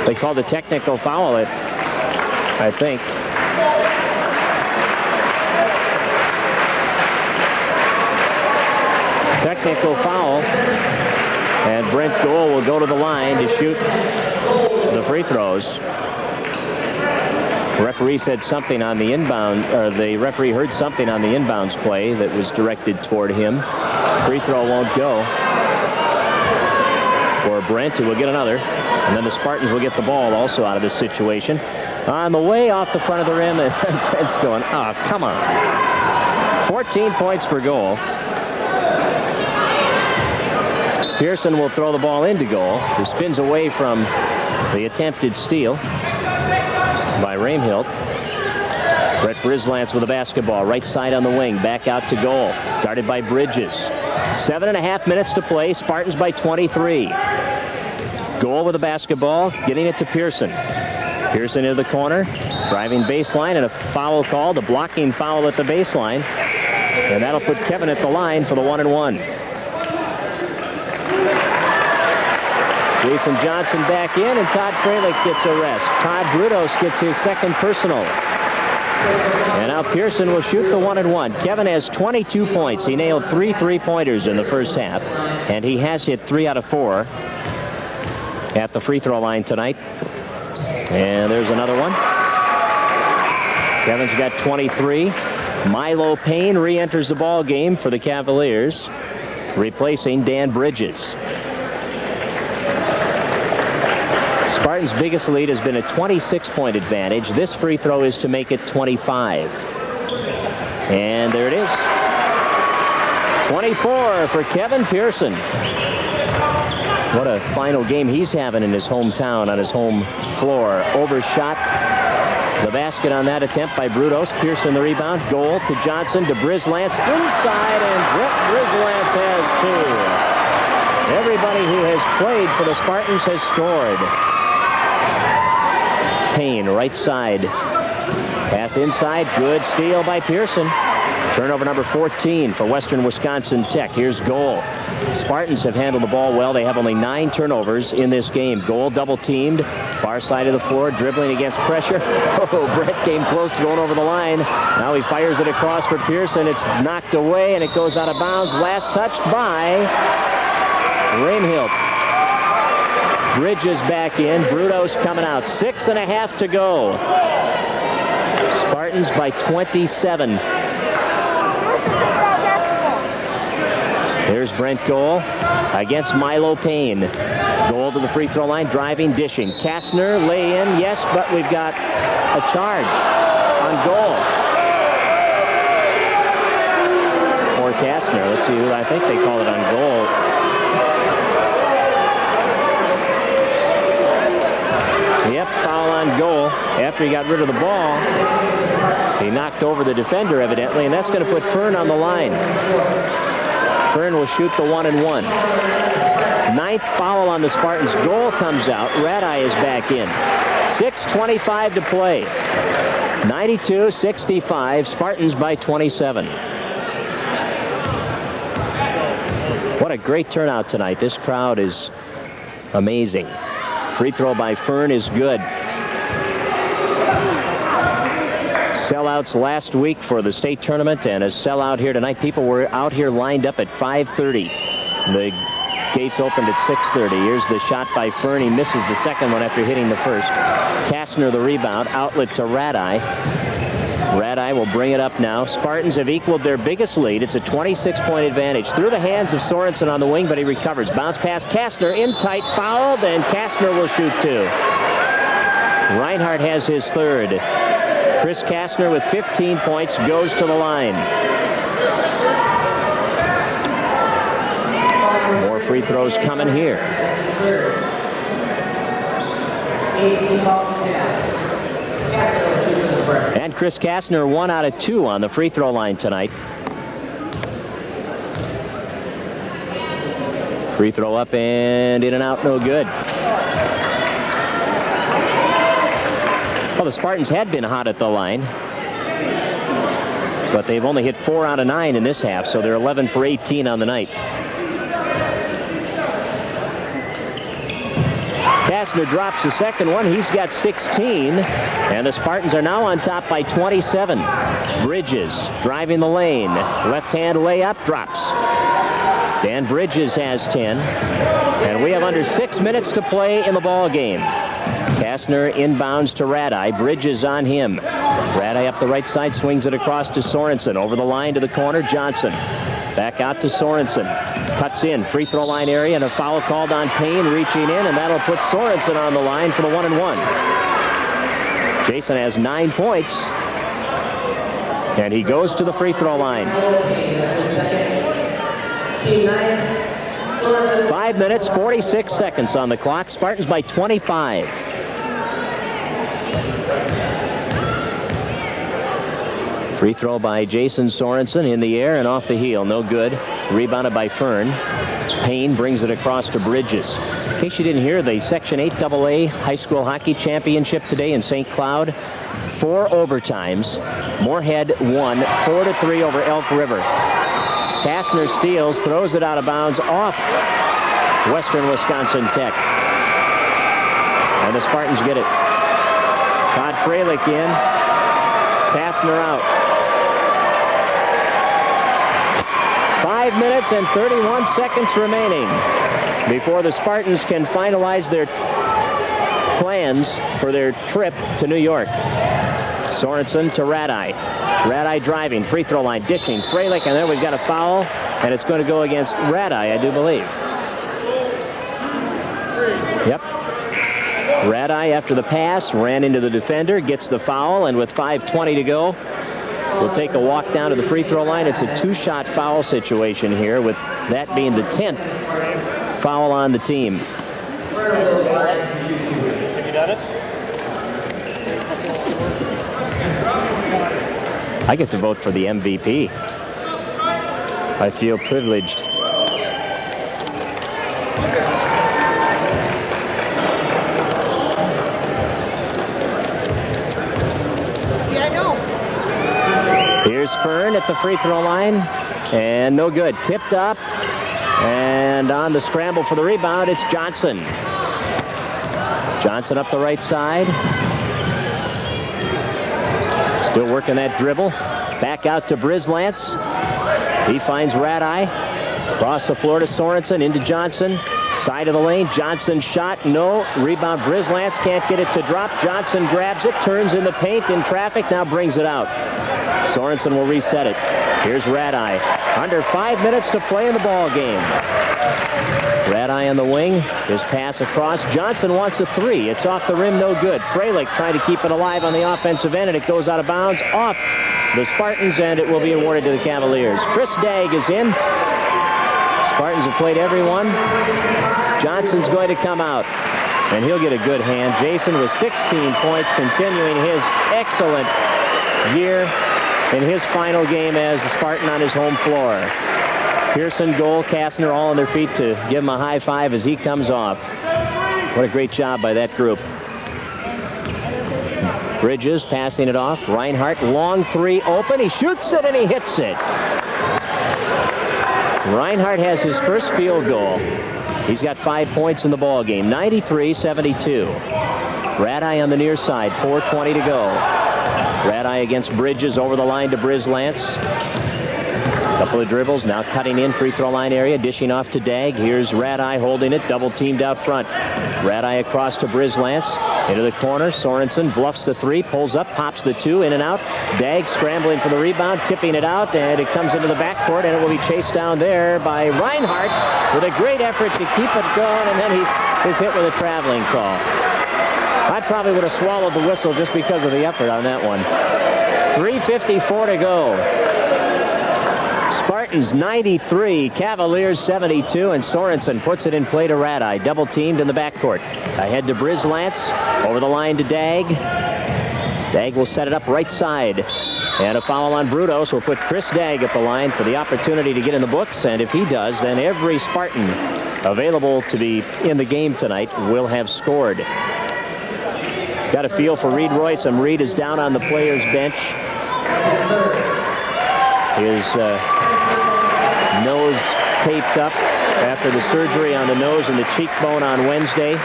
they called a technical foul, I think. Technical foul, and Brent Gohl will go to the line to shoot the free throws. The referee said something on the inbound, or the referee heard something on the inbounds play that was directed toward him. Free throw won't go for Brent, who will get another, and then the Spartans will get the ball also out of this situation. On the way off the front of the rim, and Brent's going, oh, come on. 14 points for Gohl. Pearson will throw the ball into Gohl, who spins away from the attempted steal by Rainhilt. Brett Brislance with the basketball, right side on the wing, back out to Gohl, guarded by Bridges. 7.5 minutes to play, Spartans by 23. Gohl with the basketball, getting it to Pearson. Pearson into the corner, driving baseline, and a foul called, a blocking foul at the baseline. And that'll put Kevin at the line for the 1-and-1. Jason Johnson back in, and Todd Freilich gets a rest. Todd Brudos gets his second personal. And now Pearson will shoot the 1-and-1. Kevin has 22 points. He nailed 3 3-pointers in the first half, and he has hit 3 out of 4 at the free throw line tonight. And there's another one. Kevin's got 23. Milo Payne re-enters the ball game for the Cavaliers. replacing Dan Bridges. Spartans' biggest lead has been a 26-point advantage. This free throw is to make it 25. And there it is. 24 for Kevin Pearson. What a final game he's having in his hometown on his home floor. Overshot the basket on that attempt by Brudos. Pearson the rebound. Goal to Johnson, to Brizlance. Inside, and Brett Brizlance has two. Everybody who has played for the Spartans has scored. Payne, right side. Pass inside. Good steal by Pearson. Turnover number 14 for Western Wisconsin Tech. Here's Goal. Spartans have handled the ball well. They have only 9 turnovers in this game. Goal double teamed. Far side of the floor, dribbling against pressure. Oh, Brett came close to going over the line. Now he fires it across for Pearson. It's knocked away and it goes out of bounds. Last touched by Rainhilt. Bridges back in. Brudos coming out. 6.5 to go. Spartans by 27. Here's Brent Goal against Milo Payne. Goal to the free throw line, driving, dishing. Kastner, lay in, yes, but we've got a charge on Goal. Or Kastner, let's see who I think they call it on Goal. Yep, foul on Goal. After he got rid of the ball, he knocked over the defender evidently, and that's going to put Fern on the line. Fern will shoot the 1-and-1. 9th foul on the Spartans. Goal comes out. Radai is back in. 6:25 to play. 92-65. Spartans by 27. What a great turnout tonight. This crowd is amazing. Free throw by Fern is good. Sellouts last week for the state tournament, and a sellout here tonight. People were out here lined up at 5:30. The gates opened at 6:30. Here's the shot by Fern. He misses the second one after hitting the first. Kastner the rebound. Outlet to Radai. Radai will bring it up now. Spartans have equaled their biggest lead. It's a 26-point advantage. Through the hands of Sorensen on the wing, but he recovers. Bounce pass. Kastner in tight, fouled, and Kastner will shoot 2. Reinhardt has his third. Chris Kastner with 15 points goes to the line. More free throws coming here. And Chris Kastner 1 out of 2 on the free throw line tonight. Free throw up and in and out, no good. Well, the Spartans had been hot at the line, but they've only hit 4 out of 9 in this half, so they're 11 for 18 on the night. Kastner drops the second one. He's got 16, and the Spartans are now on top by 27. Bridges driving the lane. Left-hand layup, drops. Dan Bridges has 10, and we have under 6 minutes to play in the ball game. Kastner inbounds to Radai. Bridges on him. Radai up the right side, swings it across to Sorensen. Over the line to the corner, Johnson. Back out to Sorensen. Cuts in, free throw line area, and a foul called on Payne, reaching in, and that'll put Sorensen on the line for the 1-and-1. Jason has 9 points, and he goes to the free throw line. 5 minutes, 46 seconds on the clock. Spartans by 25. Free throw by Jason Sorensen in the air and off the heel. No good. Rebounded by Fern. Payne brings it across to Bridges. In case you didn't hear, the Section 8 AA High School Hockey Championship today in St. Cloud. 4 overtimes. Moorhead won 4-3 over Elk River. Kastner steals, throws it out of bounds off Western Wisconsin Tech. And the Spartans get it. Todd Freilich in. Kastner out. 5 minutes and 31 seconds remaining before the Spartans can finalize their plans for their trip to New York. Sorensen to Radai. Radai driving, free throw line, dishing, Freilich, and then we've got a foul, and it's going to go against Radai, I do believe. Yep. Radai, after the pass, ran into the defender, gets the foul, and with 5:20 to go, we'll take a walk down to the free throw line. It's a two-shot foul situation here, with that being the 10th foul on the team. Have you done it? I get to vote for the MVP. I feel privileged. Yeah, I know. Here's Fern at the free throw line, and no good. Tipped up, and on the scramble for the rebound, it's Johnson. Johnson up the right side. Still working that dribble. Back out to Brislance. He finds Radai. Across the floor to Sorensen, into Johnson. Side of the lane, Johnson shot, no. Rebound, Brislance can't get it to drop. Johnson grabs it, turns in the paint, in traffic, now brings it out. Sorensen will reset it. Here's Radai. Under 5 minutes to play in the ball game. Radai on the wing. His pass across. Johnson wants a three. It's off the rim, no good. Freilich trying to keep it alive on the offensive end, and it goes out of bounds off the Spartans, and it will be awarded to the Cavaliers. Chris Dagg is in. Spartans have played everyone. Johnson's going to come out, and he'll get a good hand. Jason with 16 points, continuing his excellent year in his final game as a Spartan on his home floor. Pearson, Goal, Kastner all on their feet to give him a high five as he comes off. What a great job by that group. Bridges passing it off. Reinhardt, long three open. He shoots it and he hits it. Reinhardt has his first field goal. He's got 5 points in the ball game. 93-72. Radai on the near side. 4:20 to go. Radai against Bridges, over the line to Brislance. Couple of dribbles, now cutting in free throw line area, dishing off to Dagg. Here's Radai holding it, double teamed out front. Radai across to Brislance, into the corner. Sorensen bluffs the three, pulls up, pops the two, in and out. Dagg scrambling for the rebound, tipping it out, and it comes into the backcourt, and it will be chased down there by Reinhardt with a great effort to keep it going, and then he's hit with a traveling call. I probably would have swallowed the whistle just because of the effort on that one. 3:54 to go. Spartans 93, Cavaliers 72, and Sorensen puts it in play to Radai. Double teamed in the backcourt. Ahead to Brislance, over the line to Dagg. Dagg will set it up right side. And a foul on Brudos will put Chris Dagg at the line for the opportunity to get in the books. And if he does, then every Spartan available to be in the game tonight will have scored. Got a feel for Reed Royce. Reed is down on the players' bench. His nose taped up after the surgery on the nose and the cheekbone on Wednesday.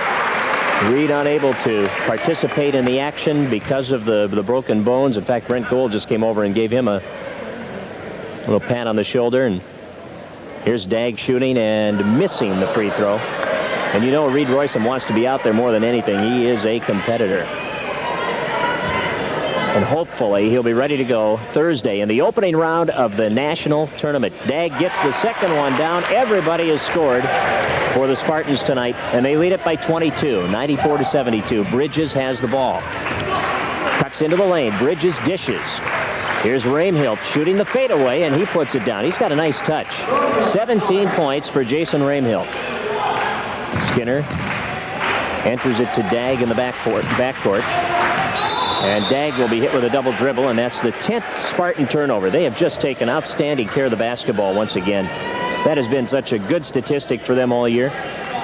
Reed unable to participate in the action because of the broken bones. In fact, Brent Gold just came over and gave him a little pat on the shoulder. And here's Dagg shooting and missing the free throw. And you know Reed Royce wants to be out there more than anything. He is a competitor. And hopefully he'll be ready to go Thursday in the opening round of the national tournament. Dagg gets the second one down. Everybody has scored for the Spartans tonight, and they lead it by 22, 94-72. Bridges has the ball. Cuts into the lane. Bridges dishes. Here's Ramhill shooting the fadeaway, and he puts it down. He's got a nice touch. 17 points for Jason Ramhill. Skinner enters it to Dagg in the backcourt. And Dagg will be hit with a double dribble, and that's the 10th Spartan turnover. They have just taken outstanding care of the basketball once again. That has been such a good statistic for them all year.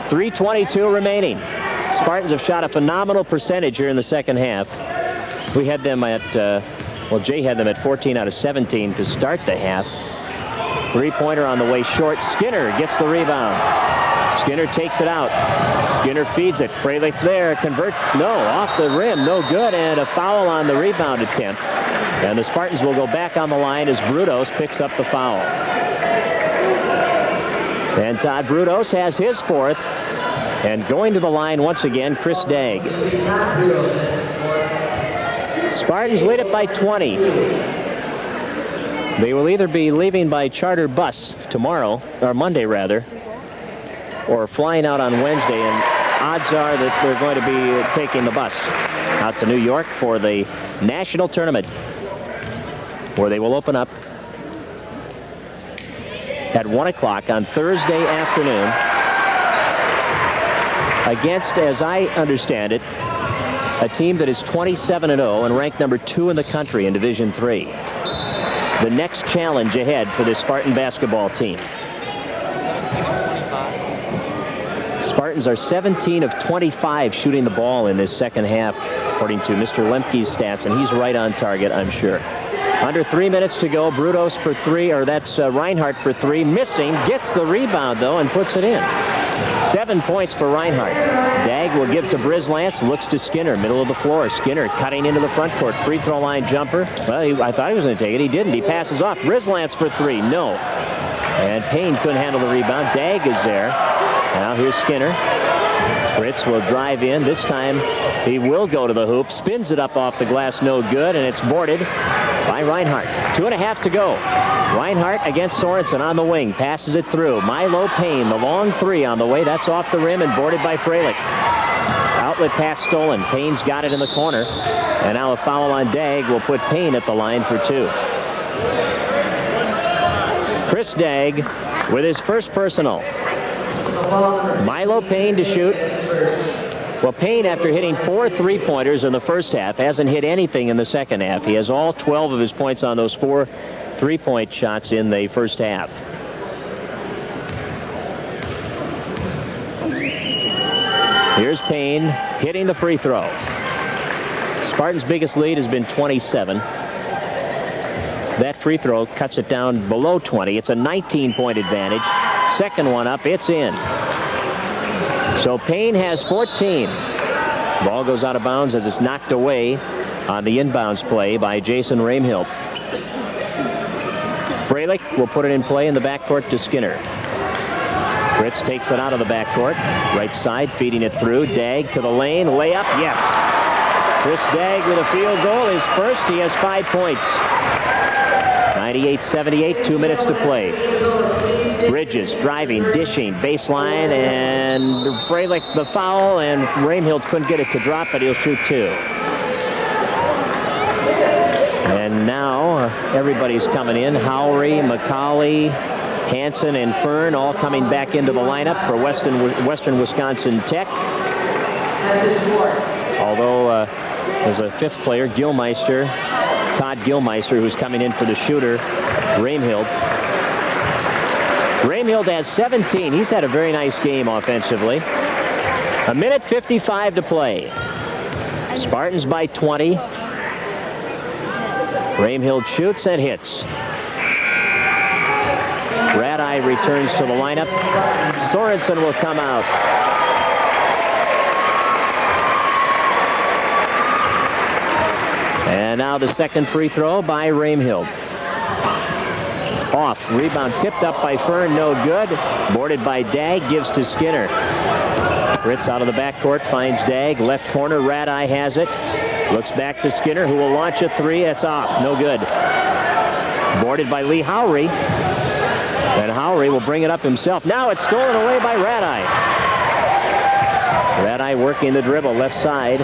3:22 remaining. Spartans have shot a phenomenal percentage here in the second half. We had them at, well, Jay had them at 14 out of 17 to start the half. Three-pointer on the way short. Skinner gets the rebound. Skinner takes it out. Skinner feeds it. Freilich there. Convert. No, off the rim. No good. And a foul on the rebound attempt. And the Spartans will go back on the line as Brudos picks up the foul. And Todd Brudos has his fourth. And going to the line once again, Chris Dagg. Spartans lead it by 20. They will either be leaving by charter bus tomorrow, or Monday rather, or flying out on Wednesday, and odds are that they're going to be taking the bus out to New York for the national tournament, where they will open up at 1 o'clock on Thursday afternoon against, as I understand it, a team that is 27-0 and ranked number 2 in the country in Division III. The next challenge ahead for this Spartan basketball team. Spartans are 17 of 25 shooting the ball in this second half, according to Mr. Lemke's stats, and he's right on target, I'm sure. Under 3 minutes to go, Brudos for 3, or that's Reinhardt for 3, missing, gets the rebound, though, and puts it in. 7 points for Reinhardt. Dagg will give to Brislance, looks to Skinner, middle of the floor. Skinner cutting into the front court, free throw line jumper. Well, I thought he was going to take it. He didn't. He passes off. Brislance for 3, no. And Payne couldn't handle the rebound. Dagg is there. Now here's Skinner. Fritz will drive in. This time he will go to the hoop, spins it up off the glass, no good, and it's boarded by Reinhardt. 2.5 to go. Reinhardt against Sorensen on the wing, passes it through. Milo Payne, the long 3 on the way. That's off the rim and boarded by Freilich. Outlet pass stolen. Payne's got it in the corner. And now a foul on Dagg will put Payne at the line for 2. Chris Dagg with his first personal. Milo Payne to shoot. Well, Payne, after hitting 4 3-pointers in the first half, hasn't hit anything in the second half. He has all 12 of his points on those 4 3-point shots in the first half. Here's Payne hitting the free throw. Spartans' biggest lead has been 27. That free throw cuts it down below 20. It's a 19-point advantage. Second one up, it's in. So Payne has 14. Ball goes out of bounds as it's knocked away on the inbounds play by Jason Raimhild. Freilich will put it in play in the backcourt to Skinner. Fritz takes it out of the backcourt. Right side, feeding it through. Dagg to the lane. Layup, yes. Chris Dagg with a field goal. His first. He has 5 points. 98-78, 2 minutes to play. Bridges driving, dishing, baseline, and Freilich the foul, and Raimhild couldn't get it to drop, but he'll shoot 2. And now everybody's coming in. Howry, McCauley, Hansen, and Fern all coming back into the lineup for Western Wisconsin Tech. Although there's a 5th player, Gilmeister, Todd Gilmeister, who's coming in for the shooter, Raimhild. Raimhild has 17. He's had a very nice game offensively. 1:55 to play. Spartans by 20. Raimhild shoots and hits. Radai returns to the lineup. Sorensen will come out. And now the second free throw by Raimhild. Off. Rebound tipped up by Fern. No good. Boarded by Dagg. Gives to Skinner. Fritz out of the backcourt. Finds Dagg. Left corner. Radai has it. Looks back to Skinner, who will launch a 3. It's off. No good. Boarded by Lee Howry. And Howry will bring it up himself. Now it's stolen away by Radai. Radai working the dribble. Left side.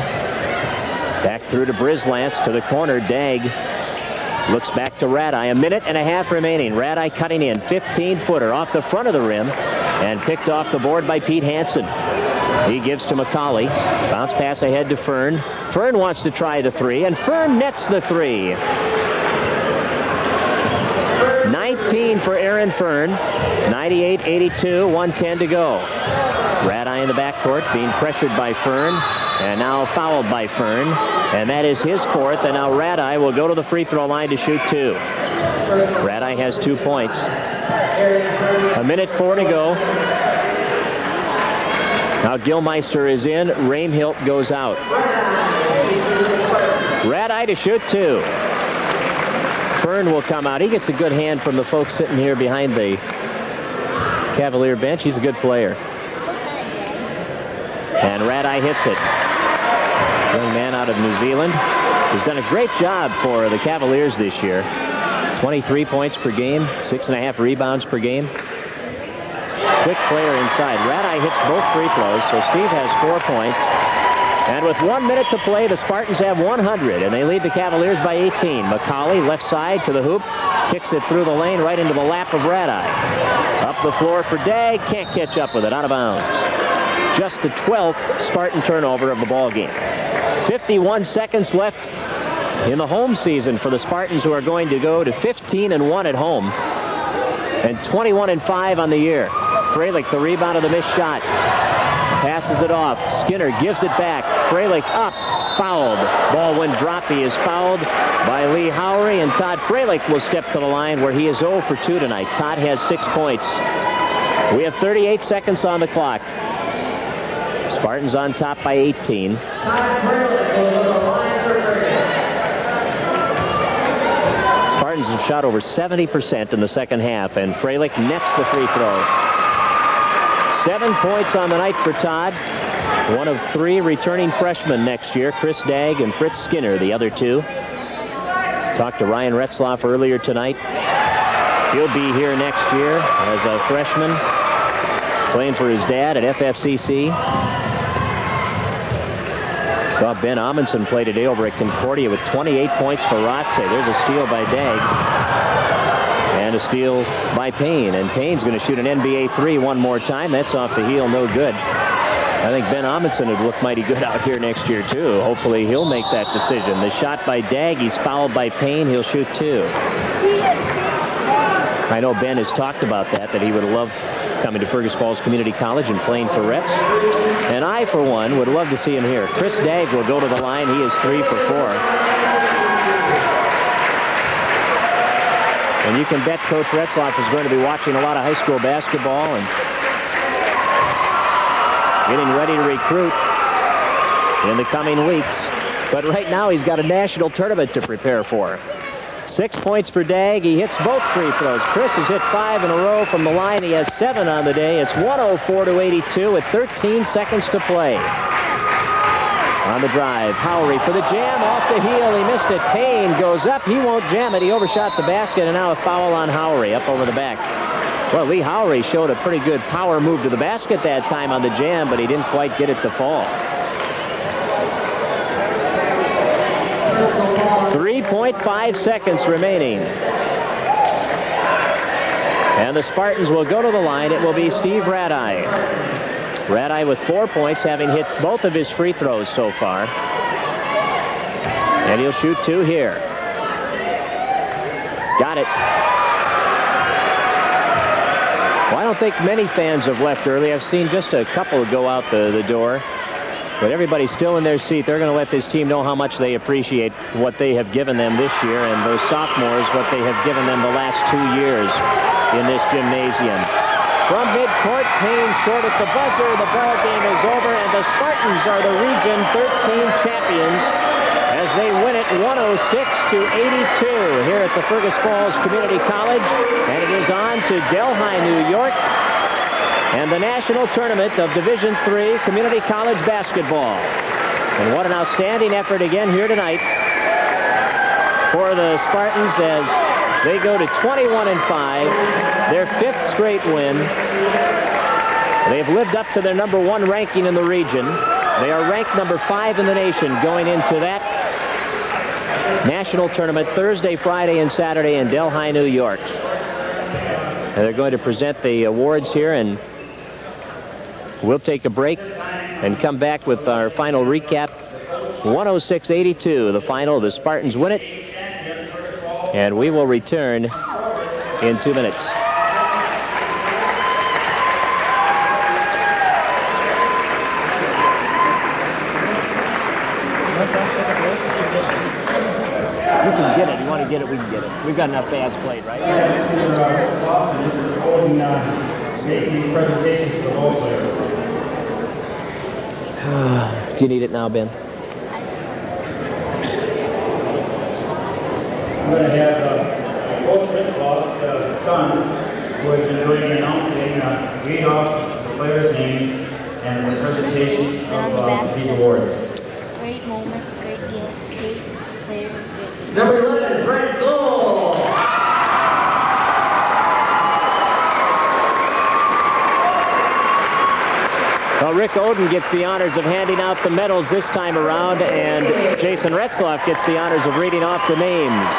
Back through to Brislance to the corner. Dagg looks back to Radai. 1.5 remaining. Radai cutting in. 15-footer off the front of the rim and picked off the board by Pete Hansen. He gives to McCauley. Bounce pass ahead to Fern. Fern wants to try the 3, and Fern nets the 3. 19 for Aaron Fern. 98-82, 1:10 to go. Radai in the backcourt being pressured by Fern. And now fouled by Fern. And that is his 4th. And now Radai will go to the free throw line to shoot 2. Radai has 2 points. 1:04 to go. Now Gilmeister is in. Raimhild goes out. Radai to shoot 2. Fern will come out. He gets a good hand from the folks sitting here behind the Cavalier bench. He's a good player. And Radai hits it. Young man out of New Zealand. who's done a great job for the Cavaliers this year. 23 points per game, 6.5 rebounds per game. Quick player inside. Radai hits both free throws, so Steve has 4 points. And with 1 minute to play, the Spartans have 100, and they lead the Cavaliers by 18. McCauley, left side to the hoop, kicks it through the lane right into the lap of Radai. Up the floor for Dag, can't catch up with it, out of bounds. Just the 12th Spartan turnover of the ball game. 51 seconds left in the home season for the Spartans, who are going to go to 15-1 at home and 21-5 on the year. Freilich, the rebound of the missed shot. Passes it off. Skinner gives it back. Freilich up. Fouled. Ball when dropped. He is fouled by Lee Howery, and Todd Freilich will step to the line where he is 0 for 2 tonight. Todd has 6 points. We have 38 seconds on the clock. Spartans on top by 18. Spartans have shot over 70% in the second half, and Freilich nets the free throw. 7 points on the night for Todd. One of 3 returning freshmen next year, Chris Dag and Fritz Skinner, the other 2. Talked to Ryan Retzlaff earlier tonight. He'll be here next year as a freshman, playing for his dad at FFCC. Saw Ben Amundsen play today over at Concordia with 28 points for Rotse. There's a steal by Dag. And a steal by Payne. And Payne's going to shoot an NBA 3 one more time. That's off the heel, no good. I think Ben Amundsen would look mighty good out here next year, too. Hopefully he'll make that decision. The shot by Dag, he's fouled by Payne. He'll shoot 2. I know Ben has talked about that he would love coming to Fergus Falls Community College and playing for Retz. And I, for one, would love to see him here. Chris Dag will go to the line. He is 3 for 4. And you can bet Coach Retzlaff is going to be watching a lot of high school basketball and getting ready to recruit in the coming weeks. But right now he's got a national tournament to prepare for. 6 points for Dag. He hits both free throws. Chris has hit 5 in a row from the line. He has 7 on the day. It's 104-82 with 13 seconds to play. On the drive, Howery for the jam, off the heel, he missed it. Payne goes up, he won't jam it, he overshot the basket, and now a foul on Howery, up over the back. Well, Lee Howery showed a pretty good power move to the basket that time on the jam, but he didn't quite get it to fall. 3.5 seconds remaining. And the Spartans will go to the line. It will be Steve Radai. Radai with 4 points, having hit both of his free throws so far. And he'll shoot 2 here. Got it. Well, I don't think many fans have left early. I've seen just a couple go out the door. But everybody's still in their seat. They're going to let this team know how much they appreciate what they have given them this year, and those sophomores what they have given them the last 2 years in this gymnasium. From midcourt, Payne short at the buzzer. The ball game is over, and the Spartans are the Region 13 champions as they win it 106-82 here at the Fergus Falls Community College. And it is on to Delhi, New York, and the national tournament of Division III Community College basketball. And what an outstanding effort again here tonight for the Spartans as they go to 21-5, their 5th straight win. They've lived up to their #1 ranking in the region. They are ranked #5 in the nation going into that national tournament Thursday, Friday, and Saturday in Delhi, New York. And they're going to present the awards here, and we'll take a break and come back with our final recap. 106-82, the final. The Spartans win it. And we will return in 2 minutes. You can get it. You want to get it, we can get it. We've got enough ads played, right? Do you need it now, Ben? I'm going to have Coach Retzlaff's son, who has been doing the announcing, read off the players' names and the presentation of these awards. Great moments, great Number 11, Brent Gold. Well, Rick Oden gets the honors of handing out the medals this time around, and Jason Retzlaff gets the honors of reading off the names.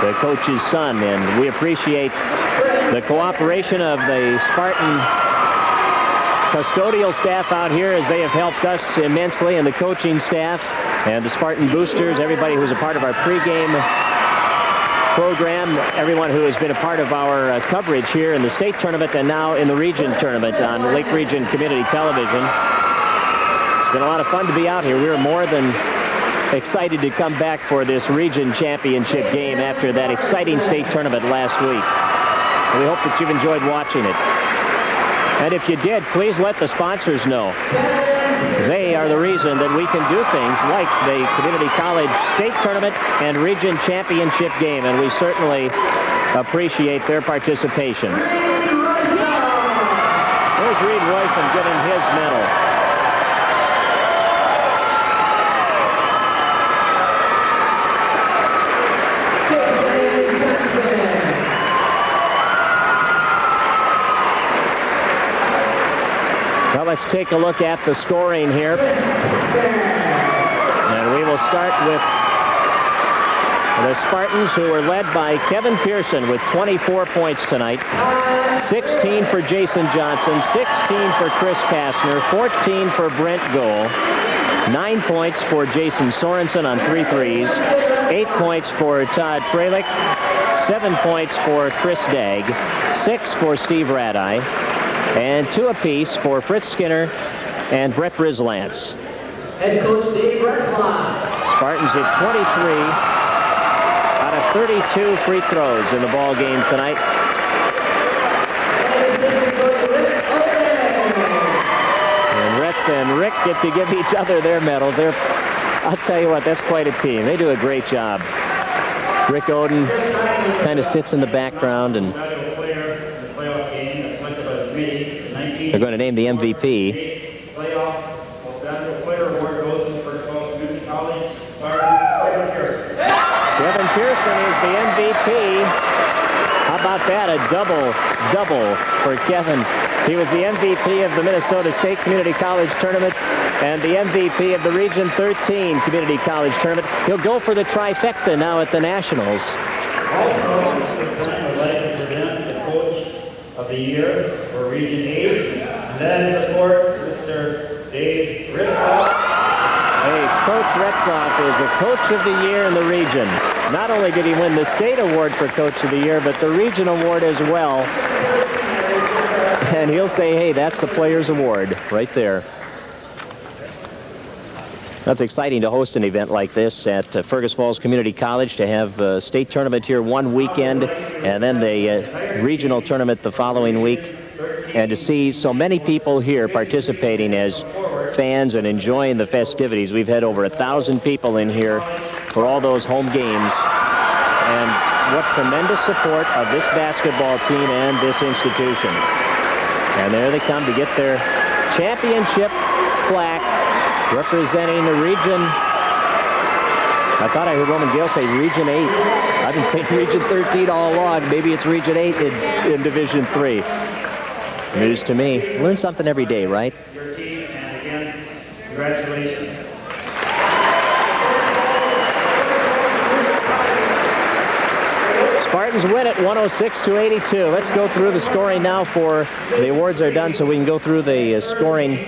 The coach's son, and we appreciate the cooperation of the Spartan custodial staff out here, as they have helped us immensely, and the coaching staff and the Spartan boosters, everybody who's a part of our pregame program, everyone who has been a part of our coverage here in the state tournament and now in the region tournament on Lake Region Community Television. It's been a lot of fun to be out here. We were more than excited to come back for this region championship game after that exciting state tournament last week. And we hope that you've enjoyed watching it. And if you did, please let the sponsors know. They are the reason that we can do things like the Community College State Tournament and Region Championship game, and we certainly appreciate their participation. There's Reed Royson getting his medal. Well, let's take a look at the scoring here. And we will start with the Spartans, who were led by Kevin Pearson with 24 points tonight. 16 for Jason Johnson, 16 for Chris Kastner, 14 for Brent Gohl, 9 points for Jason Sorensen on 3 threes, 8 points for Todd Fralick, 7 points for Chris Dagg, 6 for Steve Radai, and 2 apiece for Fritz Skinner and Brett Brislance. Head coach Dave Retzlaff. Spartans hit 23 out of 32 free throws in the ball game tonight. And Retz and Rick get to give each other their medals. I'll tell you what, that's quite a team. They do a great job. Rick Oden kind of sits in the background, and they're going to name the MVP. Kevin Pearson is the MVP. How about that? A double for Kevin. He was the MVP of the Minnesota State Community College Tournament and the MVP of the Region 13 Community College Tournament. He'll go for the trifecta now at the Nationals. Also, this time I'd like to present the Coach of the Year for Region 8. And then, of course, Mr. Dave Retzlaff. Hey, Coach Retzlaff is a Coach of the Year in the region. Not only did he win the state award for Coach of the Year, but the region award as well. And he'll say, hey, that's the Players Award right there. That's exciting to host an event like this at Fergus Falls Community College, to have a state tournament here one weekend and then the regional tournament the following week, and to see so many people here participating as fans and enjoying the festivities. We've had over 1,000 people in here for all those home games, and what tremendous support of this basketball team and this institution. And there they come to get their championship plaque representing the region. I thought I heard Roman Gale say Region 8. I've been saying Region 13 all along. Maybe it's Region 8 in Division 3. News to me. Learn something every day, right? Your team, and again, congratulations. Spartans win it 106-82. Let's go through the scoring now. For the awards are done, so we can go through the scoring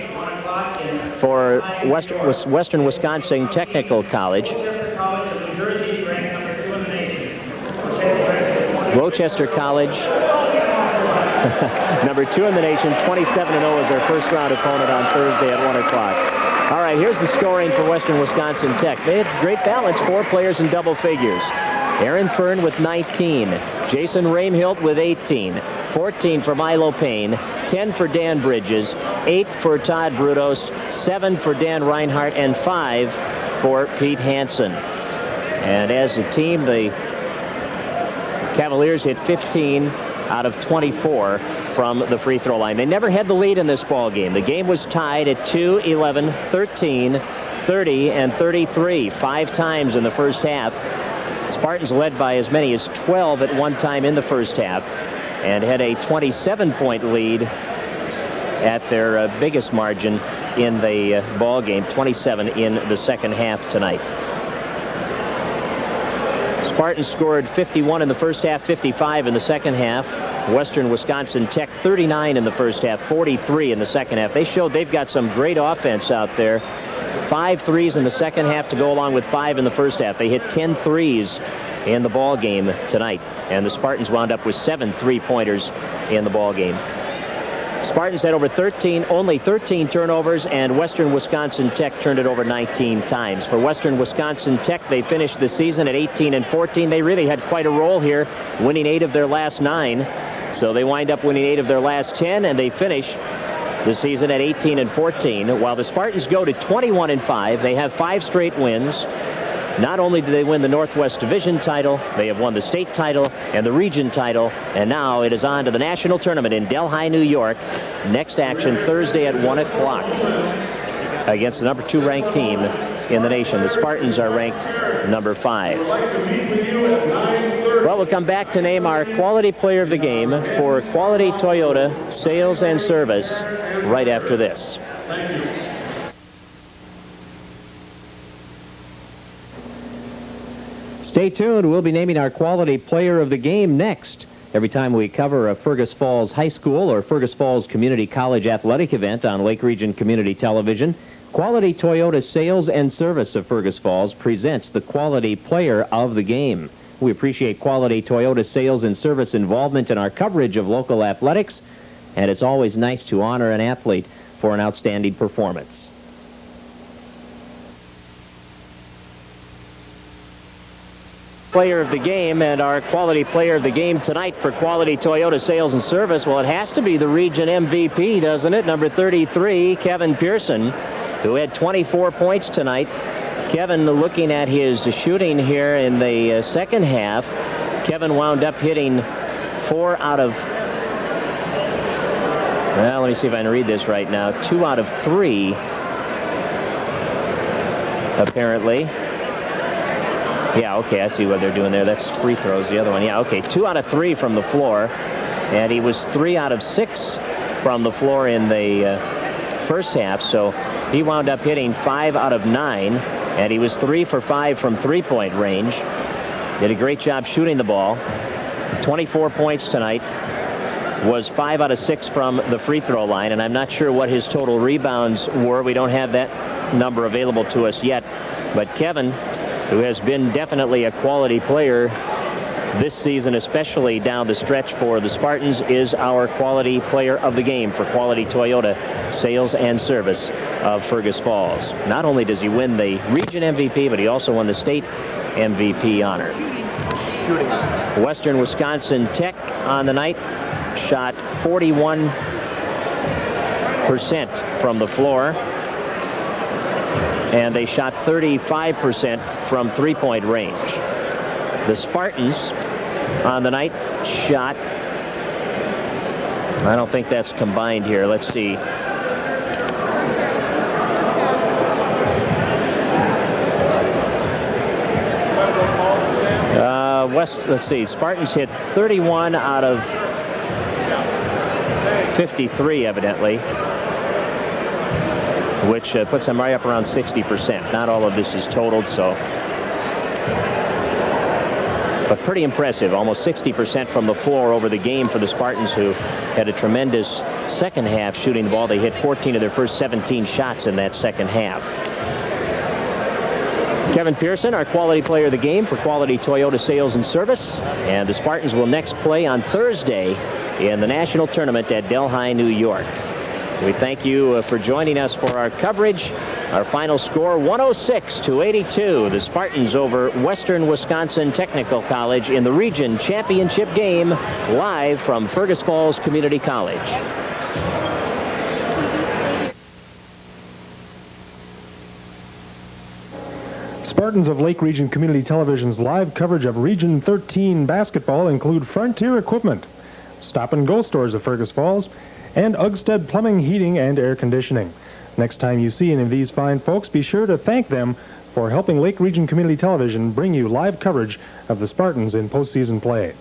for Western Wisconsin Technical College. Rochester College, number 2 in the nation, 27-0 is their first round opponent on Thursday at 1 o'clock. All right, here's the scoring for Western Wisconsin Tech. They had great balance, 4 players in double figures. Aaron Fern with 19, Jason Raimhilt with 18, 14 for Milo Payne, 10 for Dan Bridges, 8 for Todd Brudos, 7 for Dan Reinhardt, and 5 for Pete Hansen. And as a team, the Cavaliers hit 15 out of 24 from the free throw line. They never had the lead in this ball game. The game was tied at 2-11-13 30 and 33, 5 times in the first half. Spartans led by as many as 12 at one time in the first half and had a 27-point lead at their biggest margin in the ball game, 27 in the second half tonight. Spartans scored 51 in the first half, 55 in the second half. Western Wisconsin Tech 39 in the first half, 43 in the second half. They showed they've got some great offense out there. 5 threes in the second half to go along with 5 in the first half. They hit 10 threes in the ball game tonight, and the Spartans wound up with 7 3-pointers in the ball game. Spartans had only 13 turnovers, and Western Wisconsin Tech turned it over 19 times. For Western Wisconsin Tech, they finished the season at 18 and 14. They really had quite a roll here, winning 8 of their last 9. So they wind up winning 8 of their last 10, and they finish the season at 18 and 14. While the Spartans go to 21 and 5, they have 5 straight wins. Not only do they win the Northwest Division title, they have won the state title and the region title, and now it is on to the national tournament in Delhi, New York. Next action Thursday at 1 o'clock against the number 2 ranked team in the nation. The Spartans are ranked number 5. Well, we'll come back to name our quality player of the game for Quality Toyota Sales and Service right after this. Stay tuned. We'll be naming our quality player of the game next. Every time we cover a Fergus Falls High School or Fergus Falls Community College athletic event on Lake Region Community Television, Quality Toyota Sales and Service of Fergus Falls presents the quality player of the game. We appreciate Quality Toyota Sales and Service involvement in our coverage of local athletics, and it's always nice to honor an athlete for an outstanding performance. Player of the game, and our quality player of the game tonight for Quality Toyota Sales and Service, well, it has to be the region MVP, doesn't it? Number 33, Kevin Pearson, who had 24 points tonight. Kevin, looking at his shooting here in the second half, Kevin wound up hitting 4 out of, well, let me see if I can read this right now, 2 out of 3, apparently. Yeah, okay, I see what they're doing there. That's free throws, the other one. Yeah, okay, 2 out of 3 from the floor, and he was 3 out of 6 from the floor in the first half, so he wound up hitting 5 out of 9, and he was 3 for 5 from three-point range. Did a great job shooting the ball. 24 points tonight, was 5 out of 6 from the free throw line, and I'm not sure what his total rebounds were. We don't have that number available to us yet, but Kevin, who has been definitely a quality player this season, especially down the stretch for the Spartans, is our quality player of the game for Quality Toyota Sales and Service of Fergus Falls. Not only does he win the region MVP, but he also won the state MVP honor. Western Wisconsin Tech on the night shot 41% from the floor, and they shot 35% from three-point range. The Spartans on the night shot, I don't think that's combined here. Let's see. Let's see. Spartans hit 31 out of 53, evidently, which puts them right up around 60%. Not all of this is totaled, so. But pretty impressive, almost 60% from the floor over the game for the Spartans, who had a tremendous second half shooting the ball. They hit 14 of their first 17 shots in that second half. Kevin Pearson, our quality player of the game for Quality Toyota Sales and Service. And the Spartans will next play on Thursday in the national tournament at Delhi, New York. We thank you for joining us for our coverage. Our final score, 106-82. The Spartans over Western Wisconsin Technical College in the region championship game, live from Fergus Falls Community College. Spartans of Lake Region Community Television's live coverage of Region 13 basketball include Frontier Equipment, Stop and Go stores of Fergus Falls, and Ugstead Plumbing, Heating, and Air Conditioning. Next time you see any of these fine folks, be sure to thank them for helping Lake Region Community Television bring you live coverage of the Spartans in postseason play.